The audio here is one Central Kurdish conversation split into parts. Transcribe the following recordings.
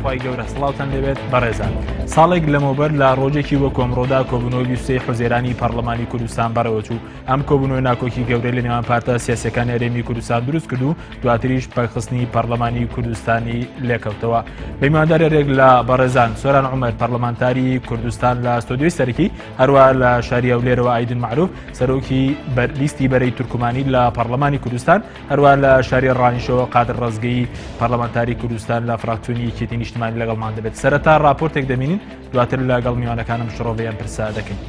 خی گەورە سڵاوتان لەبێت بەڕێزان. ساڵێک لەمەوبەر لە ڕۆژێکی وە کۆمڕۆدا کۆبوونەوەی 23 حوزێرانی پەرلەمانی کوردستان بەڕێوەچوو. ئەم کۆبوونەوە ناکۆکی گەورەی لە نێوان پارتە سیاسەکانی هەرێمی کوردستان دروست کرد و دواتریش پەرخستنی پەرلەمانی کوردستانی لێکەوتەوە. بەیماندارێک لە بەڕێزان سۆران عومەر پەرلەمانتاری کوردستان لە ستۆدیۆی سەرەکی هەروە لە شاری هەولێرەوە ئایدن معروف سەرۆکی لیستی بەرەی تورکمانی لە پەرلەمانی کوردستان هەروە لە شاری ڕانیشەوە قادر ڕزگەی پەرلەمانتاری کوردستان لە فراکسیۆنی یەکێتی نیشتیمانی لەگەڵمان دەبێت. سەرەتا راپۆرتێک دەبینین دواتر لەگەڵ میوانەکانم شڕۆڤیان پرسا دەکەین.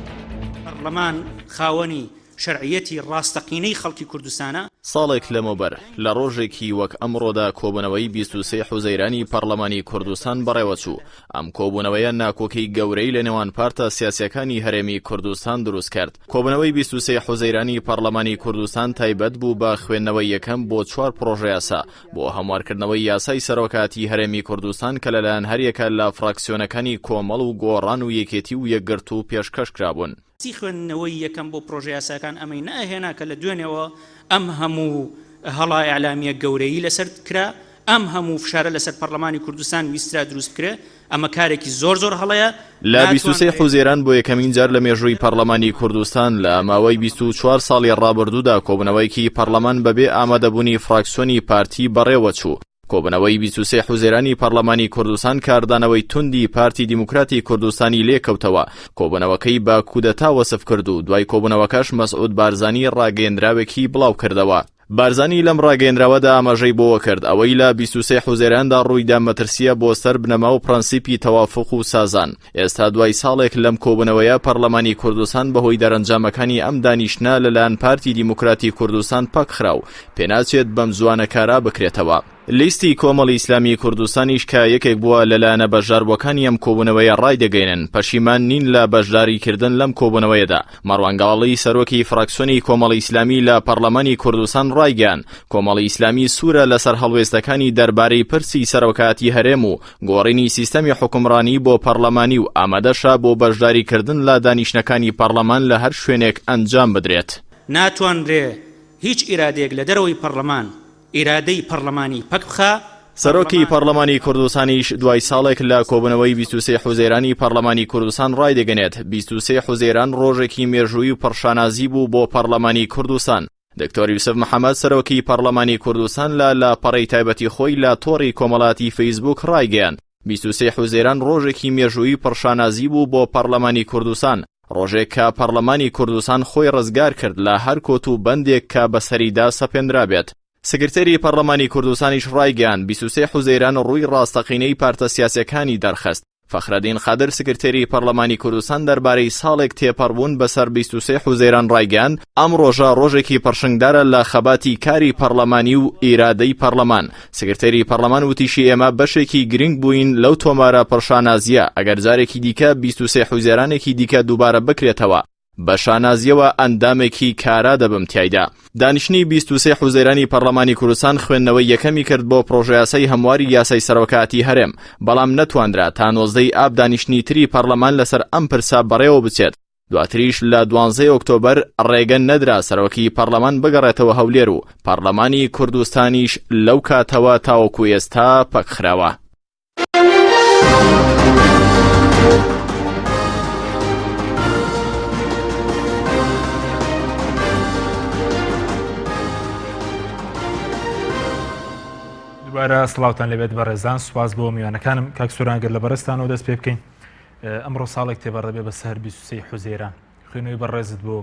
پەرلەمان خاوەنی شەرعیەتی ڕاستەقینەی خەڵکی کوردستانە. ساڵێک لەمەوبەر لە ڕۆژێکی وەک ئەمڕۆدا کۆبوونەوەی 23 حوزەیرانی پەرلەمانی کوردستان بەڕێوەچوو. ئەم کۆبوونەوەیە ناکۆکەی گەورەی لە نێوان پارتە سیاسیەکانی هەرێمی کوردستان دروست کرد. کۆبوونەوەی 23 حوزەیرانی پەرلەمانی کوردستان تایبەت بوو بە خوێندنەوەی یەکەم بۆ 4 پرۆژە یاسا بۆ هەموارکردنەوەی یاسای سەرۆکاتی هەرێمی کوردستان کە لەلایەن هەریەکە لە فراکسیۆنەکانی کۆمەڵ و گۆڕان و یەکێتی و یەکگرت و پێشکەش کرابوون. خوێندنەوەی یەکەم بۆ پرۆژە یاساکان ئەمەی ناهێنا کە لە دوێنێەوە ئەم هەموو هەڵای ئەعلامیە گەورەی لەسەر کرا، ئەم هەموو فشارە لەسەر پەرلەمانی کوردستان ویسترا دروست بکرێ. ئەمە کارێکی زۆر هەڵەیە. لە 23 حوزێران بۆ یەکەمین جار لە مێژووی پەرلەمانی کوردستان لە ماوەی 24 ساڵی ڕابردوودا کۆبوونەوەیکی پەرلەمان بەبێ ئامادەبوونی فراکسیۆنی پارتی بەڕێوەچوو. کۆبوونەوەی 23 حوزێرانی پەرلەمانی کوردستان کاردانەوەی توندی پارتی دیموکراتی کوردستانی لێکەوتەوە. کۆبوونەوەکەی با کودەتا وەسف کرد و دوای کۆبوونەوەکەش مەسعود بارزانی ڕاگەیەندراوێکی بڵاو کردەوە. بارزانی لەم ڕاگەیەندراوەدا ئاماژەی بۆوە کرد ئەوەی لە 23 حوزێراندا ڕوویدا مەترسیە بۆ سەر بنەما و پرەنسیپی تەوافق و سازان. ئێستا دوای ساڵێک لەم کۆبوونەوەیە پەرلەمانی کوردستان بەهۆی دەرەنجامەکانی ئەم دانیشتە لەلایەن پارتی دیموکراتی کوردستان پەکخرا و پێناچێت بەم زوانەکارا بکرێتەوە. لیستی کۆمەڵی ئیسلامی کوردستانیش کە یەکێک بووە لەلایەنە بەشداربووەکانی ئەم کۆبوونەوەیە ڕای دەگەێنن پەشیمان نین لە بەشداریکردن لەم کۆبوونەوەیەدا. مەڕوان گەڵاڵی سەرۆکی فراکسیۆنی کۆمەڵی ئیسلامی لە پەرلەمانی کوردستان ڕایگەیاند کۆمەڵی ئیسلامی سوورە لەسەر هەڵوێستەکانی دەربارەی پرسی سەرۆکاتی هەرێم و گۆڕینی سیستەمی حکومڕانی بۆ پەرلەمانی و ئامادەشە بۆ بەشداریکردن لە دانیشتەکانی پەرلەمان لە هەر شوێنێک ئەنجام بدرێت. ناتوانرێ هیچ ئیرادێک لە دەرەوەی پەرلەمان ئیرادەی پەرلەمانی پەک بخا. سەرۆکی پەرلەمانی کوردستانیش دوای ساڵێک لە کۆبوونەوەی 23 حوزێرانی پەرلەمانی کوردستان ڕای دەگەنێت 23 حوزێران ڕۆژێکی مێژووی و پڕشانازی بوو بۆ پەرلەمانی کوردستان. دکتۆر یوسف محەممەد سەرۆکی پەرلەمانی کوردستان لە لاپەڕەی تایبەتی خۆی لە تۆڕی کۆمەڵاتی فەیسبوک ڕایگەیاند 23 حوزێران ڕۆژێکی مێژووی پڕشانازی بوو بۆ پەرلەمانی کوردستان. ڕۆژێک کە پەرلەمانی کوردستان خۆی ڕزگار کرد لە هەر کۆت و بەندێک کە بەسەریدا سەپێنرا بێت. سکرتێری پەرلەمانی کوردستانیش ڕایگەیاند 23 حوزێران ڕووی ڕاستەقینەی پارتە سیاسیەکانی دەرخست. فەخرەدین خادر سکرتێری پەرلەمانی کوردستان دەربارەی ساڵێک تێپەڕبوون بەسەر 23 حوزێران ڕایگەیاند ئەم ڕۆژە ڕۆژێکی پڕشنگدارە لە خەباتی کاری پەرلەمانی و ئیرادەی پەرلەمان. سکرتێری پەرلەمان وتیشی ئێمە بەشێکی گرنگ بووین لەو تۆمارە پڕشانازیە ئەگەر جارێکی دیکە 23 حوزێرانێکی دیکە دووبارە بکرێتەوە. بە شانازیەوە ئەندامێکی کارا دەبم تایدا. دانیشتنی 23 حوزێرانی پەرلەمانی کوردستان خوێندنەوەی یەکەمی کرد بۆ پرۆژە یاسای هەمواری یاسای سەرۆکاتی هەرێم بەڵام نەتواندرا تا 19 ئاب دانیشتنی تری پەرلەمان لەسەر ئەم پرسا بەڕێوە بچێت. دواتریش لە 12 ئۆکتۆبەر ڕێگە نەدرا سەرۆکی پەرلەمان بگەڕێتەوە هەولێر و پەرلەمانی کوردستانیش لەو کاتەوە تاوەکو ئێستا پەکخراوە. دوبارە سڵاوتان لەبێت بەڕێزان سوپاس بۆ میوانەکانم کاک سوورانگەر لە بەڕێستانەوە دەست پێ بکەین. ئەمڕۆ ساڵێک تێبەڕێبێ بە سەر 23 حوزێران خوێنەوەی بەڕێزت بۆ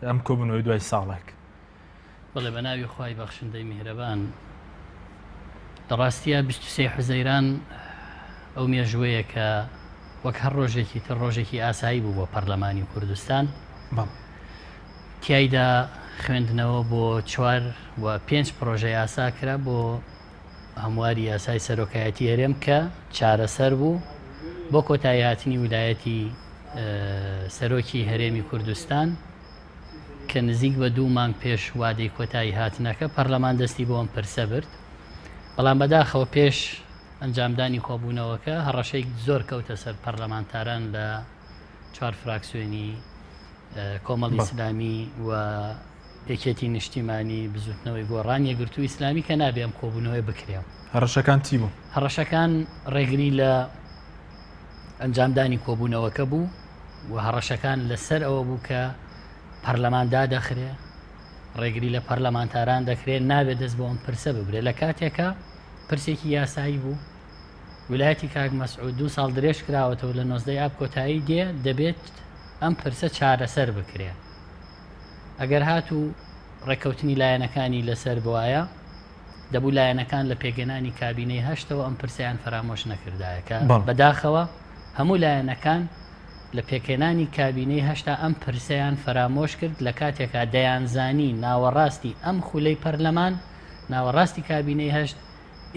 ئەم کۆبوونەوەی دوای ساڵێک. بەڵێ بە ناوی خوای بەخشندەی میهرەبان ڕاستیە 23 حوزەیران ئەو مێژوەیە کە وەک هەر ڕۆژێکی تر ڕۆژێکی ئاسایی بوو بۆ پەرلەمانی کوردستان. تیایدا خوێندنەوە بۆ 4 و 5 پرۆژە یاسا کرا بۆ هەمواری یاسای سەرۆکایەتی هەرێم کە چارەسەر بوو بۆ کۆتایی هاتنی ویلایەتی سەرۆکی هەرێمی کوردستان کە نزیک بە 2 مانگ پێش وادەی کۆتایی هاتنەکە پەرلەمان دەستی بۆ ئەم پرسە برد. بەڵام بەداخەوە پێش ئەنجامدانی کۆبوونەوەکە هەڕەشەی زۆر کەوتە سەر پەرلەمانتاران لە 4 فراکسیۆنی کۆمەڵی ئیسلامی و یەکێتی نیشتیمانی بزوتنەوەی گۆڕان یەکگرتووی ئیسلامی کە نابێ ئەم کۆبوونەوەی بکرێ. هەڕەشەکان چی بوو؟ هەڕەشەکان ڕێگری لە ئەنجامدانی کۆبوونەوەکە بوو و هەڕەشەکان لەسەر ئەوە بوو کە پەرلەماندا دەخرێ، ڕێگری لە پەرلەمانتاران دەکرێت، نابێت دەست بۆ ئەم پرسە ببرێت. لە کاتێکە پرسێکی یاسایی بوو، ویلایەتی کاک مەسعود 2 ساڵ درێژ کراوەتەوە لە 19 ئاب کۆتایی دێ دەبێت ئەم پرسە چارەسەر بکرێ. ئەگەر هاتوو ڕێکەوتنی لایەنەکانی لەسەر بوایە دەبوو لایەنەکان لە پێگەنانی کابینەی هەشتەوە ئەم پرسیان فرامۆش نەکردایەکە بەداخەوە هەموو لایەنەکان لە پێکێنانی کابینەی هەشتا ئەم پرسیان فرامۆش کرد لە کاتێکا دەیانزانی ناوەڕاستی ئەم خولەی پەرلەمان، ناوەڕاستی کابینەی هەشت،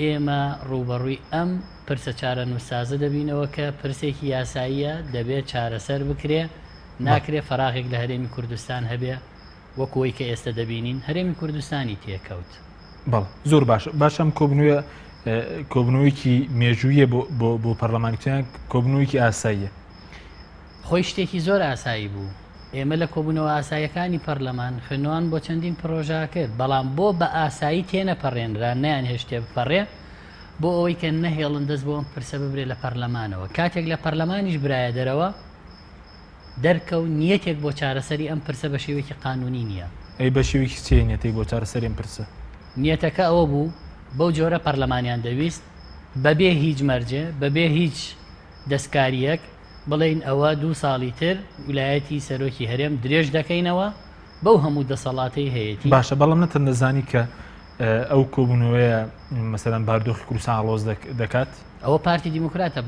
ئێمە ڕوبەڕووی ئەم پرسە چارە نووسازە دەبینەوە کە پرسێکی یاساییە دەبێت چارەسەر بکرێ، ناکرێ فەراغێک لە هەرێمی کوردستان هەبێ وەکوەی کە ئێستا دەبینین هەرێمی کوردستانی تێکەوت. بەڵ زۆر باشەم کۆبنەوەیکی مێژوویە بۆ پەرلەمانیان کۆبنەوەیکی ئاساییە. خۆی شتێکی زۆر ئاسایی بوو. ئێمە لە کۆبوونەوە ئاساییەکانی پەرلەمان خوێنەوەان بۆ چەندین پرۆژە کرد، بەڵام بۆ بە ئاسایی تێنەپەڕێنرا نەیان هێشتێ بپەڕێ بۆ ئەوەی کە نەهێڵن دەست بۆ ئەم پرسە ببرێت لە پەرلەمانەوە. کاتێک لە پەرلەمانیش برایە دەرەوە دەرکەوت نیەتێک بۆ چارەسەری ئەم پرسە بە شێوەیەکی قانونی نییە. ئەی بە شێوەیەکی چێ نیەتێک بۆ چارەسەری ئەم پرسە؟ نیەتەکە ئەوە بوو بەو جۆرە پەرلەمانیان دەویست بەبێ هیچ مەرجێ بەبێ هیچ دەستکاریەک بڵێن ئەوە 2 ساڵی تر ویلایەتی سەرۆکی هەرێم درێژ دەکەینەوە بەو هەموو دەسەڵاتی هەیەی. باشە بەڵام نەتەن دەزانی کە ئەو کۆبوونەوەیە مەسەلەن بارودۆخی کوردستان ئاڵۆز دەکات؟ ئەوە پارتی دیموکراتە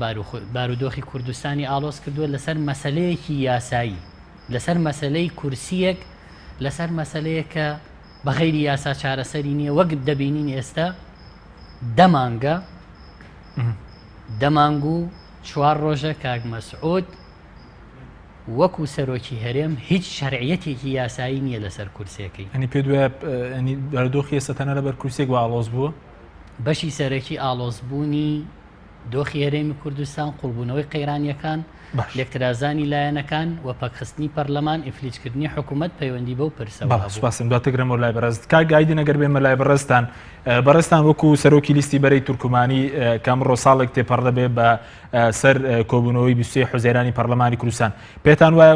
بارودۆخی کوردستانی ئاڵۆز کردووە لەسەر مەسەلەیەکی یاسایی، لەسەر مەسەلەی کورسیەک، لەسەر مەسەلەیە کە بەغیری یاسا چارەسەری نییە. وەک دەبینین ئێستا دەمانگ و 4 ڕۆژە کاک مەسعود وەکو سەرۆکی هەرێم هیچ شەرعیەتێکی یاسایی نییە لەسەر کورسەکەی. ئەنی پێ دوایە بارودۆخی ئێستا تەنە لەبەر کورسێک بۆ ئاڵۆز بووە؟ بەشی سەرەکی ئاڵۆزبوونی دۆخی هەرێمی کوردستان قوڵبوونەوەی قەیرانیەکان، لێکترازانی لایەنەکان و پەکخستنی پەرلەمان، ئیفلیچکردنی حکوومەت پەیوەندی بەو پرسەوە. سوپاسم دواتەگرەمەوە لای بەڕێز کاک گایدی نەگەر بێمە لای بەڕێستان. بەڕێستان وەکو سەرۆکی لیستی بەرەی تورکمانی کامڕۆ ساڵێک تێپەڕدەبێ بە سەر کۆبوونەوەی 23 حوزەیرانی پەرلەمانی کوردستان، پێتان وایە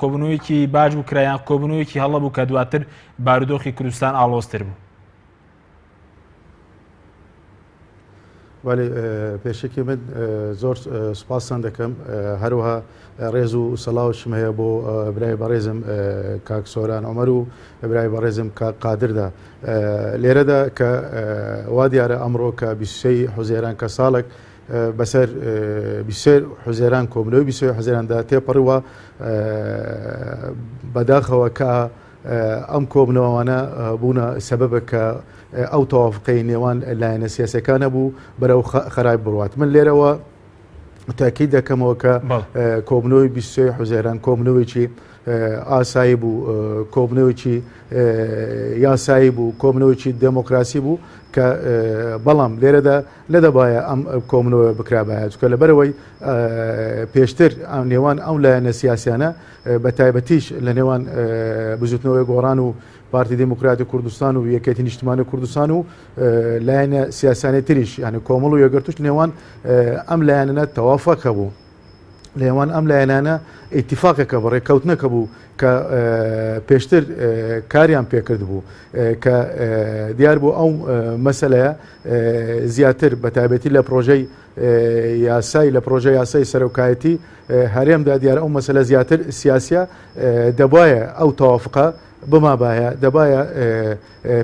کۆبوونەوەیەکی باش بوو کرایان کۆبوونەوەیەکی هەڵە بوو کە دواتر بارودۆخی کوردستان ئاڵۆزتر بوو؟ ولی پێشێکی من زۆر سوپاسان دەکەم، هەروەها ڕێز و سەڵاوشم هەیە بۆ برای بەڕێزم کاک سۆران عومەر و برای بەڕێزم کاک قادردا لێرەدا کە وا دیارە ئەمڕۆ کە 23 حوزەیران کە ساڵێک بەسەر 23 حوزەیران کۆبنەوەی 23 حوزەیراندا تێپەڕیوە بەداخەوە کە ئەم کۆبنەوەوانە بوونە سەبەبە کە ئەو تەوافقەی نێوان لایەنە سیاسەکانە بوو بەرەو خەرای بڕوات. من لێرەوە تاکید دەکەمەوە کە کۆبنەوەی 23 حوزەیران کۆبنەوەیکی ئاسایی بوو، کۆبنەوەیکی یاسایی بوو، کۆبنەوەیکی دموکراسی بوو کە بەڵام لێرەدا نەدەبایە ئەم کۆبنەوە بکرابایە، چونکە لەبەرەوەی پێشتر نێوان ئەم لایەنە سیاسیانە بە تایبەتیش لە نێوان بزوتنەوەی گۆڕان و پارتی دیموکراتی کوردستان و یەکێتی نیشتیمانی کوردستان و لایەنە سیاسانی تریش یعنی کۆمەڵ و یەکگرتوش نێوان ئەم لایەنە تەوافەق بوو، لێوان ئەم لایەنانە ئیتیفاقێکە بەڕێکەوتنەکە بوو کە پێشتر کاریان پێکرد بوو کە دیار بوو ئەو مەسەلەیە زیاتر بە تایبەتی لە پرۆژەی یاسای لە پرۆژەی یاسای سەرۆکایەتی هەرێمدا دیارە ئەو مەسەلە زیاتر سیاسیە دەبایە ئەو تەوافقە بمابایە، دەبایە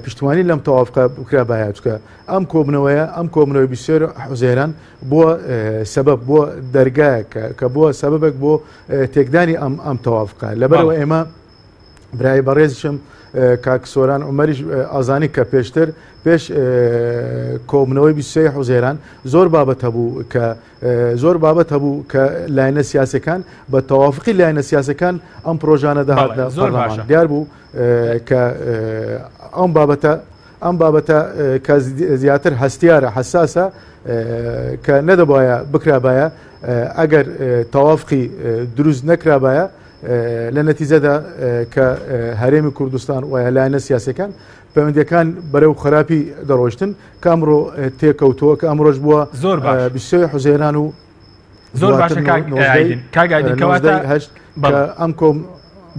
پشتیوانی لەم تەوافقە بکرابایە، چکە ئەم کۆبنەوەیە ئەم کۆبنەوەی 23 حوزەیران بووە سەبەب بووە دەرگایە کە بووە سەبەبێک بۆ تێکدانی ئەم تەوافقە. لەبەرەوە ئێمە برای بەڕێزشم کاک سۆران عومەریش ئازانی کە پێشتر پێش کۆبنەوەی 23 حوزەیران زۆر بابەت هەبوو کە زۆر بابەت هەبوو کە لایەنە سیاسەکان بە تەوافقی لایەنە سیاسەکان ئەم پرۆژانە داهاتە پەرلەمان دیار بوو کە ئەم بابەتە کە زیاتر هەستیارە حساسە کە نەدەبایە بکرابایە ئەگەر تەوافقی دروست نەکرابایە لە نەتیجەدا کە هەرێمی کوردستان و لایەنە سیاسەکان پەیوەندیەکان بەرەو خراپی دەڕۆشتن کە ئەمڕۆ تێکەوتووە کە ئەمڕۆژ بووە زۆر بیستۆی حوزێران و زۆر باشە کاگایدینکەواتە ئەم کۆم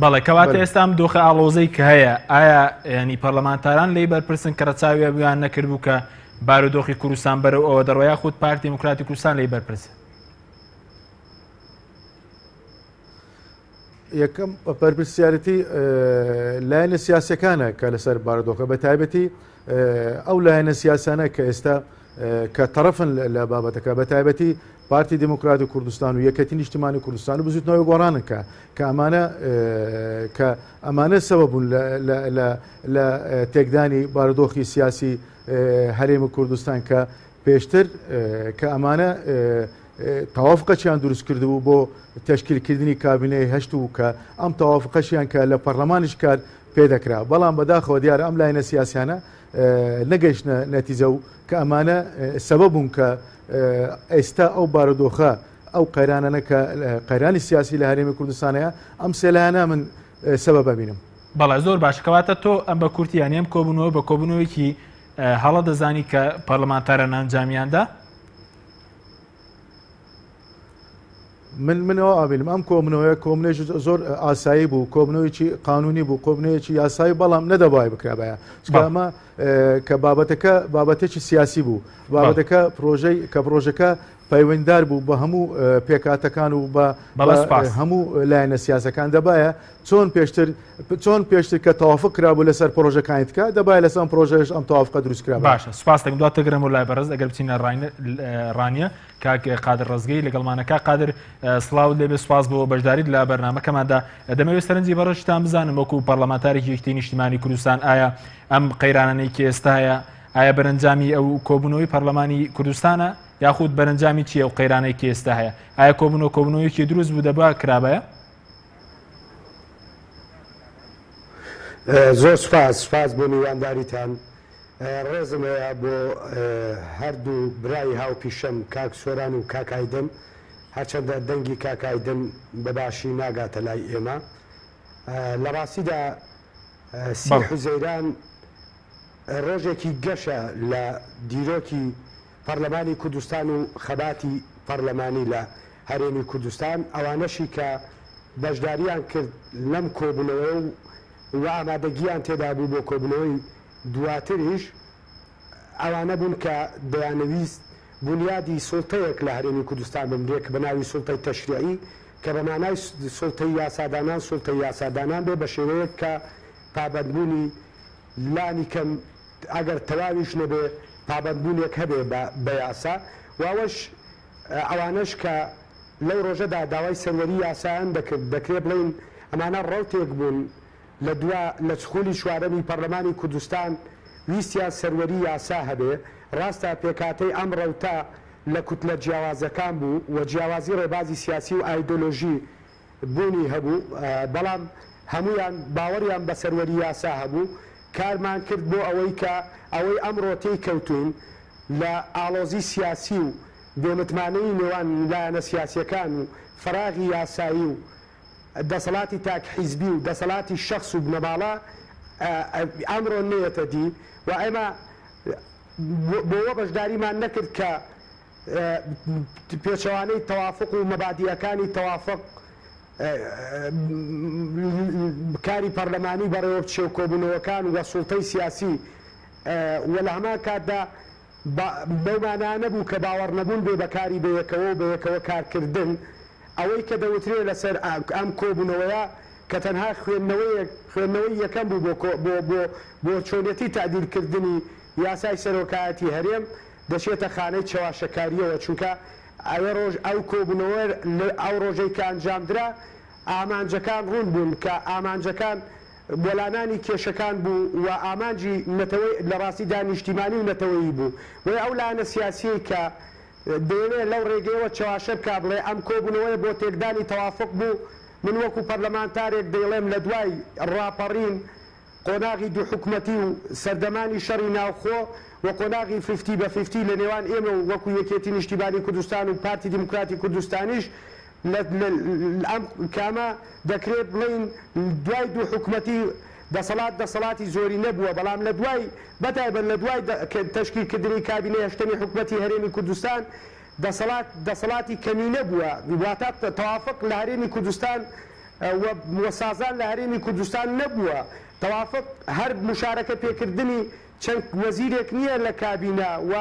بەڵێ کەواتە ئێستا ئەم دۆخە ئاڵۆزەی کە هەیە ئایا ینی پەرلەمانتاران لی بەرپرسن کە ڕەچاوی بیان نەکردبوو کە بارودۆخی کوردستان بەرەو ئەوە دەڕۆیا خودت پارتی دیموکراتی کوردستان لی بەرپرسە یەکەم بەرپرسیارەتی لایەنە سیاسەکانە کە لەسەر بارودۆخە بە تایبەتی ئەو لایەنە سیاسانە کە ئێستا کە تەرەفن لە بابەتەکە بە تایبەتی پارتی دیموکراتی کوردستان و یەکەتی نیشتیمانی کوردستان و بزوتنەوەی گۆڕانەکە کە ئەمانە سەبەبوون لە تێکدانی بارودۆخی سیاسی هەرێمی کوردستان کە پێشتر کە ئەمانە تەوافقەچیان دروست کردبوو بۆ تەشکیلکردنی کابینەی هەشت و کە ئەم تەوافقەشیان کە لە پەرلەمانیش کار پێدەکرا بەڵام بەداخەوە دیارە ئەم لاینە سیاسیانە نەگەیشتە نەتیجە و کە ئەمانە سەبەبوون کە ئێستا ئەو بارودۆخە ئەو قەیرانانە کە قەیرانی سیاسی لە هەرێمی کوردستانەیە ئەم سێلایانە من سەبەب ببینم. بەڵێ زۆر باش کەواتە تۆ ئەم بە کورتیان ئەم کۆبوونەوە بە کۆبوونەوەیکی هەڵە دەزانی کە پەرلەمانتارە ئەنجامیاندا منەوە ئابینم ئەم کۆبنەوەی کۆبنێژ زۆر ئاسایی بوو کۆبنەوەیکی قانونی بوو کۆبنەیەکی یاسایی بەڵام نەدەبای بکرابایە ئەمە کە بابەتێکی سیاسی بوو بابەتەکە پرۆژەکە پەیوەنددار بوو بە هەموو پێکاتەکان و بە هەموو لایەنە سیاسەکان دەبایە چۆن پێشتر کە تەوافق کرابوو لەسەر پرۆژەکانی تکە دەبایە لەسەر ئەم پرۆژەش ئەم تەوافقە دروستکرا باشە سوپاس دەکەم دواتە گرم و لای بەڕێز ئەگەر بچینە ڕانیە کاک قادر ڕزگەی لەگەڵمانەکە قادر سڵاو لێبێ سوپاس بۆ بەشداریت لە بەرنامەکەماندا دەمەوێت سەرنجی بەڕێشتان بزانم وەکو پەرلەمانتارێکی یەکێتی نیشتیمانی کوردستان ئایا ئەم قەیرانانەی کە ئێستاە ئایا بەرەنجامی ئەو کۆبوونەوەی پەرلەمانی کوردستانە یاخود بەرەنجامی چیە و قەیرانەی کە ئێستا هەیە ئایا کۆبوونەوەیەکی دروست بوو دەبا کرابەیە؟ زۆر سپاس بۆ میوانداریتان ڕێزم هەیە بۆ هەردوو برای هاوپیشەم کاک سۆران و کاکایدن هەرچەندە دەنگی کاکایدن بەباشی ناگاتە لای ئێمە لە ڕاستیدا سی حوزەیران ڕۆژێکی گەشە لە دیرۆکی پەرلەمانی کوردستان و خەباتی پەرلەمانی لە هەرێمی کوردستان ئەوانەشی کە بەشداریان کرد لەم کۆبوونەوە و ئامادەگییان تێدا بوو بۆ کۆبوونەوەی دواتریش ئەوانە بوون کە دەیانەویست بنیادی سڵتەیەک لە هەرێمی کوردستان بمرێک بە ناوی سڵتەی تەشریعی کە بە مانای سڵتەی یاسادانان سڵتەی یاسادانان بێ بە شێوەیەک کە پابەندبوونی لانی کەم ئەگەر تەواویش نەبێ پابەندبوونێک هەبێ بە یاسا واوەش ئەوانش کە لەو ڕۆژەدا داوای سەروەری یاسایان دەکرد دەکرێت بڵین ئەمانە ڕەوتێک بوون لە چخولی شوارەمی پەرلەمانی کوردستان ویستیان سەروەری یاسا هەبێ ڕاستە پێکاتەی ئەم ڕەوتە لە کوتلە جیاوازەکان بوو و جیاوازی ڕێبازی سیاسی و ئایدۆلۆژی بوونی هەبوو بەڵام هەمویان باوەڕیان بە سەروەری یاسا هەبوو کارمان کرد بۆ ئەوەی کە ئەوەی ئەمڕۆ تێی کەوتوین لە ئاڵۆزی سیاسی و بێمتمانەی نێوان لایەنە سیاسیەکان و فراغی یاسایی و دەسەڵاتی تاک حیزبی و دەسەڵاتی شخص و بنەماڵە ئەمڕۆ نێتە دی و ئێمە بۆوە بەشداریمان نەکرد کە پێچەوانەی تەوافق و مەبادیەکانی تەوافق کاری پەرلەمانی بەڕێوە بچێ و کۆبوونەوەکان و سوڵتەی سیاسی وە لە هەمان کاتدا بەمانانە بوو کە باوەڕ نەبوون بێ بەکاری بەیەکەوە بەیەکەوە کارکردن ئەوەی کە دەوترێت لەسەر ئەم کۆبوونەوەیە کە تەنها خوێندنەوەی یەکەم بوو بۆ چۆنێتی تعدیلکردنی یاسای سەرۆکایەتی هەرێم دەچێتە خانەی چاواشەکاریەوە چونکە ئەو کۆبوونەوە ئەو ڕۆژەی کە ئەنجامدرا ئامانجەکان ڕوون بوون کە ئامانجەکان بۆلانانی کێشەکان بوو و ئامانجی نەتەوەی لە ڕاستی دانیشتیمانی و نەتەوەیی بوو وی ئەو لاەنە سیاسی کە دەیەوێت لەو ڕێگەیەوە چاواشە بکا بڵێ ئەم کۆبوونەوەی بۆ تێکدانی تەوافق بوو من وەکو پەرلەمانتارێک دەیڵێم لە دوای ڕاپەڕین قۆناغی دوو حکومەتی و سەردەمانی شەڕی ناوخۆ و قۆناغی 50 بە 50 لە نێوان ئێمە و وەکو یەکێتی نیشتیمانی کوردستان و پارتی دیموکراتی کوردستانیش ئەم کامە دەکرێت بڵین دوای دوو حکومەتی دەسەڵاتی زۆری نەبووە، بەڵام لە دوای بەتایبەت لە دوای تەشکیلکردنی کابینەی هەشتەمی حکومەتی هەرێمی کوردستان دەسەڵاتی کەمی نەبووە، واتە تەوافق لە هەرێمی کوردستان وەسازان لە هەرێمی کوردستان نەبووە، تەوافق هەر مشارەکە پێکردنی چەند وەزیرێک نییە لە کابینە و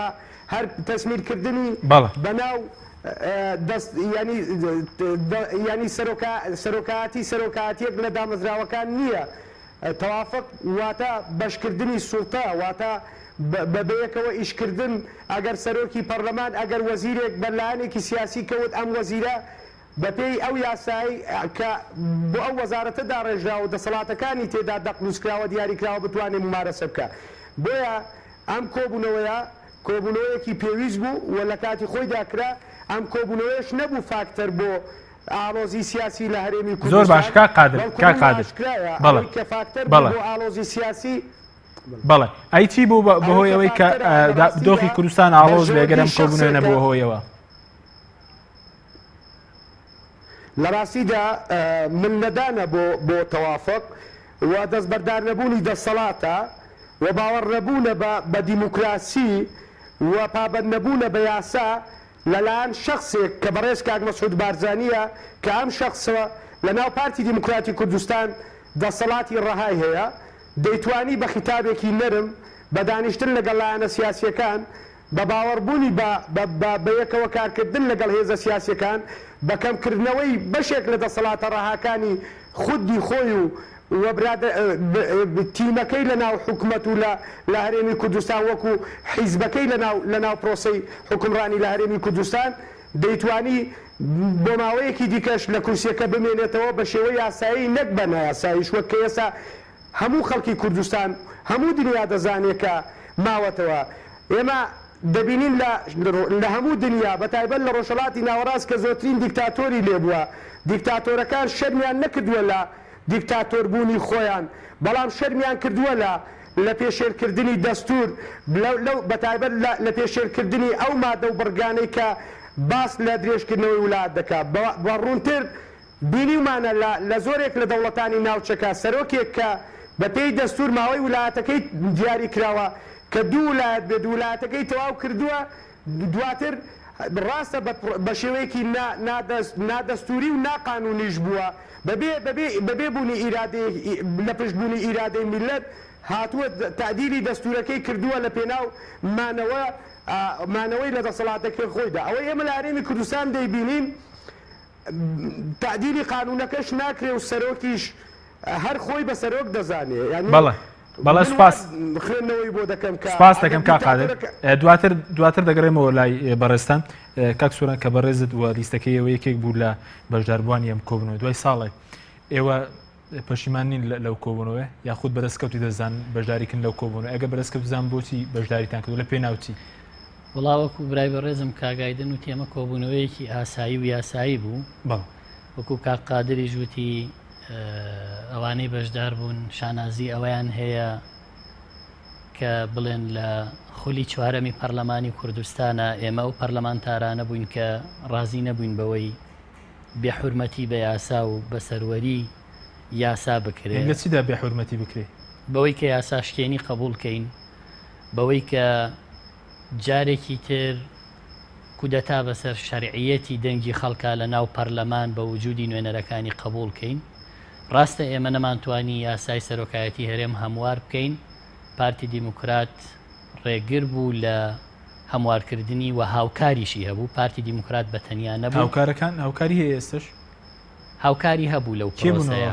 هەر تەسمیرکردنی بەناو ینی سەرۆکاتیەک لە دامەزراوەکان نییە. تەوافق واتە بەشکردنی سوڵتە، واتە بەبەیەکەوە ئیشکردن. ئەگەر سەرۆکی پەرلەمان ئەگەر وەزیرێک بەلایەنێکی سیاسی کەوت ئەم وەزیرە بەپێی ئەو یاسایی کە بۆ ئەو وەزارەتە داڕێژرا و دەسەڵاتەکانی تێدا دەقلوسکراوە دیاریکراوە بتوانێت ممارەسە بکە. بۆیە ئەم کۆبوونەوەیەکی پێویست بوو و لە کاتی خۆی داکرا. ئەم کۆبوونەوەیش نەبوو فاکتەر بۆ ئالۆزی سیاسی لە هەرێمی کوردستان. زۆر باش کاقادر کە فاکتەر بۆ ئالۆزی سیاسی. بەڵێ ئەی چی بوو بەهۆی ئەوەی کە دۆخی کوردستان ئاڵۆز لێگەرم کۆبوونەوە نەبووە هۆیەوە؟ لە ڕاستیدا من نەدانە بۆ تەوافق و دەستبەردار نەبوونی دەسەڵاتە و باوەڕ نەبوونە بە دیموکراسی و پابەند نەبوونە بە یاسا لەلایەن شخصێک کە بەڕێز کاک مەسعود بارزانیە کە ئەم شخصەوە لە ناو پارتی دیموکراتی کوردستان دەسەڵاتی ڕەهای هەیە، دەیتوانی بە خیتابێکی نەرم بە دانیشتن لەگەڵ لایەنە سیاسیەکان، بە باوەڕبوونی بە یەکەوە کارکردن لەگەڵ هێزە سیاسیەکان، بە کەمکردنەوەی بەشێک لە دەسەڵاتە ڕەهاکانی خودی خۆی و تیمەکەی لە ناو حکومەت و لە هەرێمی کوردستان وەکو حیزبەکەی لە ناو پرۆسەی حکومڕانی لە هەرێمی کوردستان دەیتوانی بۆ ماوەیەکی دیکەش لە کورسیەکە بمێنێتەوە بە شێوەی یاسایی نەک بە نایاساییش، وەک کە ئێستا هەموو خەڵکی کوردستان هەموو دنیا دەزانێت کە ماوەتەوە. ئێمە دەبینین لە هەموو دنیا بەتایبەت لە ڕۆژهەڵاتی ناوەڕاست کە زۆرترین دیکتاتۆری لێبووە، دیکتاتۆرەکان شەرمیان نەکردووە لە دیکتاتۆربوونی خۆیان، بەڵام شەرمیان کردووە لە پێشێرکردنی دەستور، بەتایبەت لە پێشێرکردنی ئەو مادە و بڕگانەی کە باس لە درێژکردنەوەی وڵات دەکات. بە ڕوونتر بینیمانە لە زۆرێک لە دەوڵەتانی ناوچەکە سەرۆکێک کە بەپێی دەستور ماوەی وڵاتەکەی دیاری کراوە کە دوو وڵات بێ وڵاتەکەی تەواو کردووە، دواتر ڕاستە بە شێوەیەکی نادەستوری و ناقانونیش بووە، بەبێ بوونی لە پشتبوونی ئیرادەی میلەت هاتووە تعدیلی دەستورەکەی کردووە لە پێناو مانەوەی لە دەسەڵاتەکەی خۆیدا. ئەوەی ئێمە لە هەرێمی کوردستان دەیبینین تعدیلی قانونەکەش ناکرێ و سەرۆکیش هەر خۆی بە سەرۆک دەزانێ. بەڵێ سپاس خوێندنەوەی بۆ دەکەم سپاس دەکەم کاقادر. دواتر دەگەڕێمەوە لای بەڕێستان کاک سووران کە بەڕێزت وە لیستەکەی ئەوە یەکێک بوو لە بەشداربووانی ئەم کۆبوونەوە. دوای ساڵێک ئێوە پەشیمان نین لەو کۆبوونەوە یاخود بەدەستکەوتی دەزان بەشداریکردن لەو کۆبوونەوە؟ ئەگە بەدەستکەوت زان بۆچی بەشداریتان کردو لە پێناوچی؟ وڵاوەکو برای بەڕێزم کاگایدن و تێمە کۆبوونەوەیەکی ئاسایی و یاسایی بوو. وەکو کاقادری ژووتی ئەوانەی بەشدار بوون شانازی ئەوەیان هەیە کە بڵێن لە خولی چوارەمی پەرلەمانی کوردستانە ئێمە و پەرلەمانتارانە بووین کە ڕازی نەبووین بەوەی بێحورمەتی بە یاسا و بە سەروەری یاسا بکرێت. لە چیدا بێحورمەتی بکرێت؟ بەوەی کە یاسا شکێنی قبولکەین، بەوەی کە جارێکی تر کودەتا بەسەر شەرعیەتی دەنگی خەڵکا لە ناو پەرلەمان بە وجودی نوێنەرەکانی قبولکەین. ڕاستە ئێمە نەمانتوانی یاسای سەرۆکایەتی هەرێم هەموار بکەین. پارتی دیموکرات ڕێگر بوو لە هەموارکردنی و هاوکاریشی هەبوو. پارتی دیموکرات بە تەنیا نەبوو. هاوکاری هەیە ئێستش؟ هاوکاری هەبوو لەو پرۆسەیە.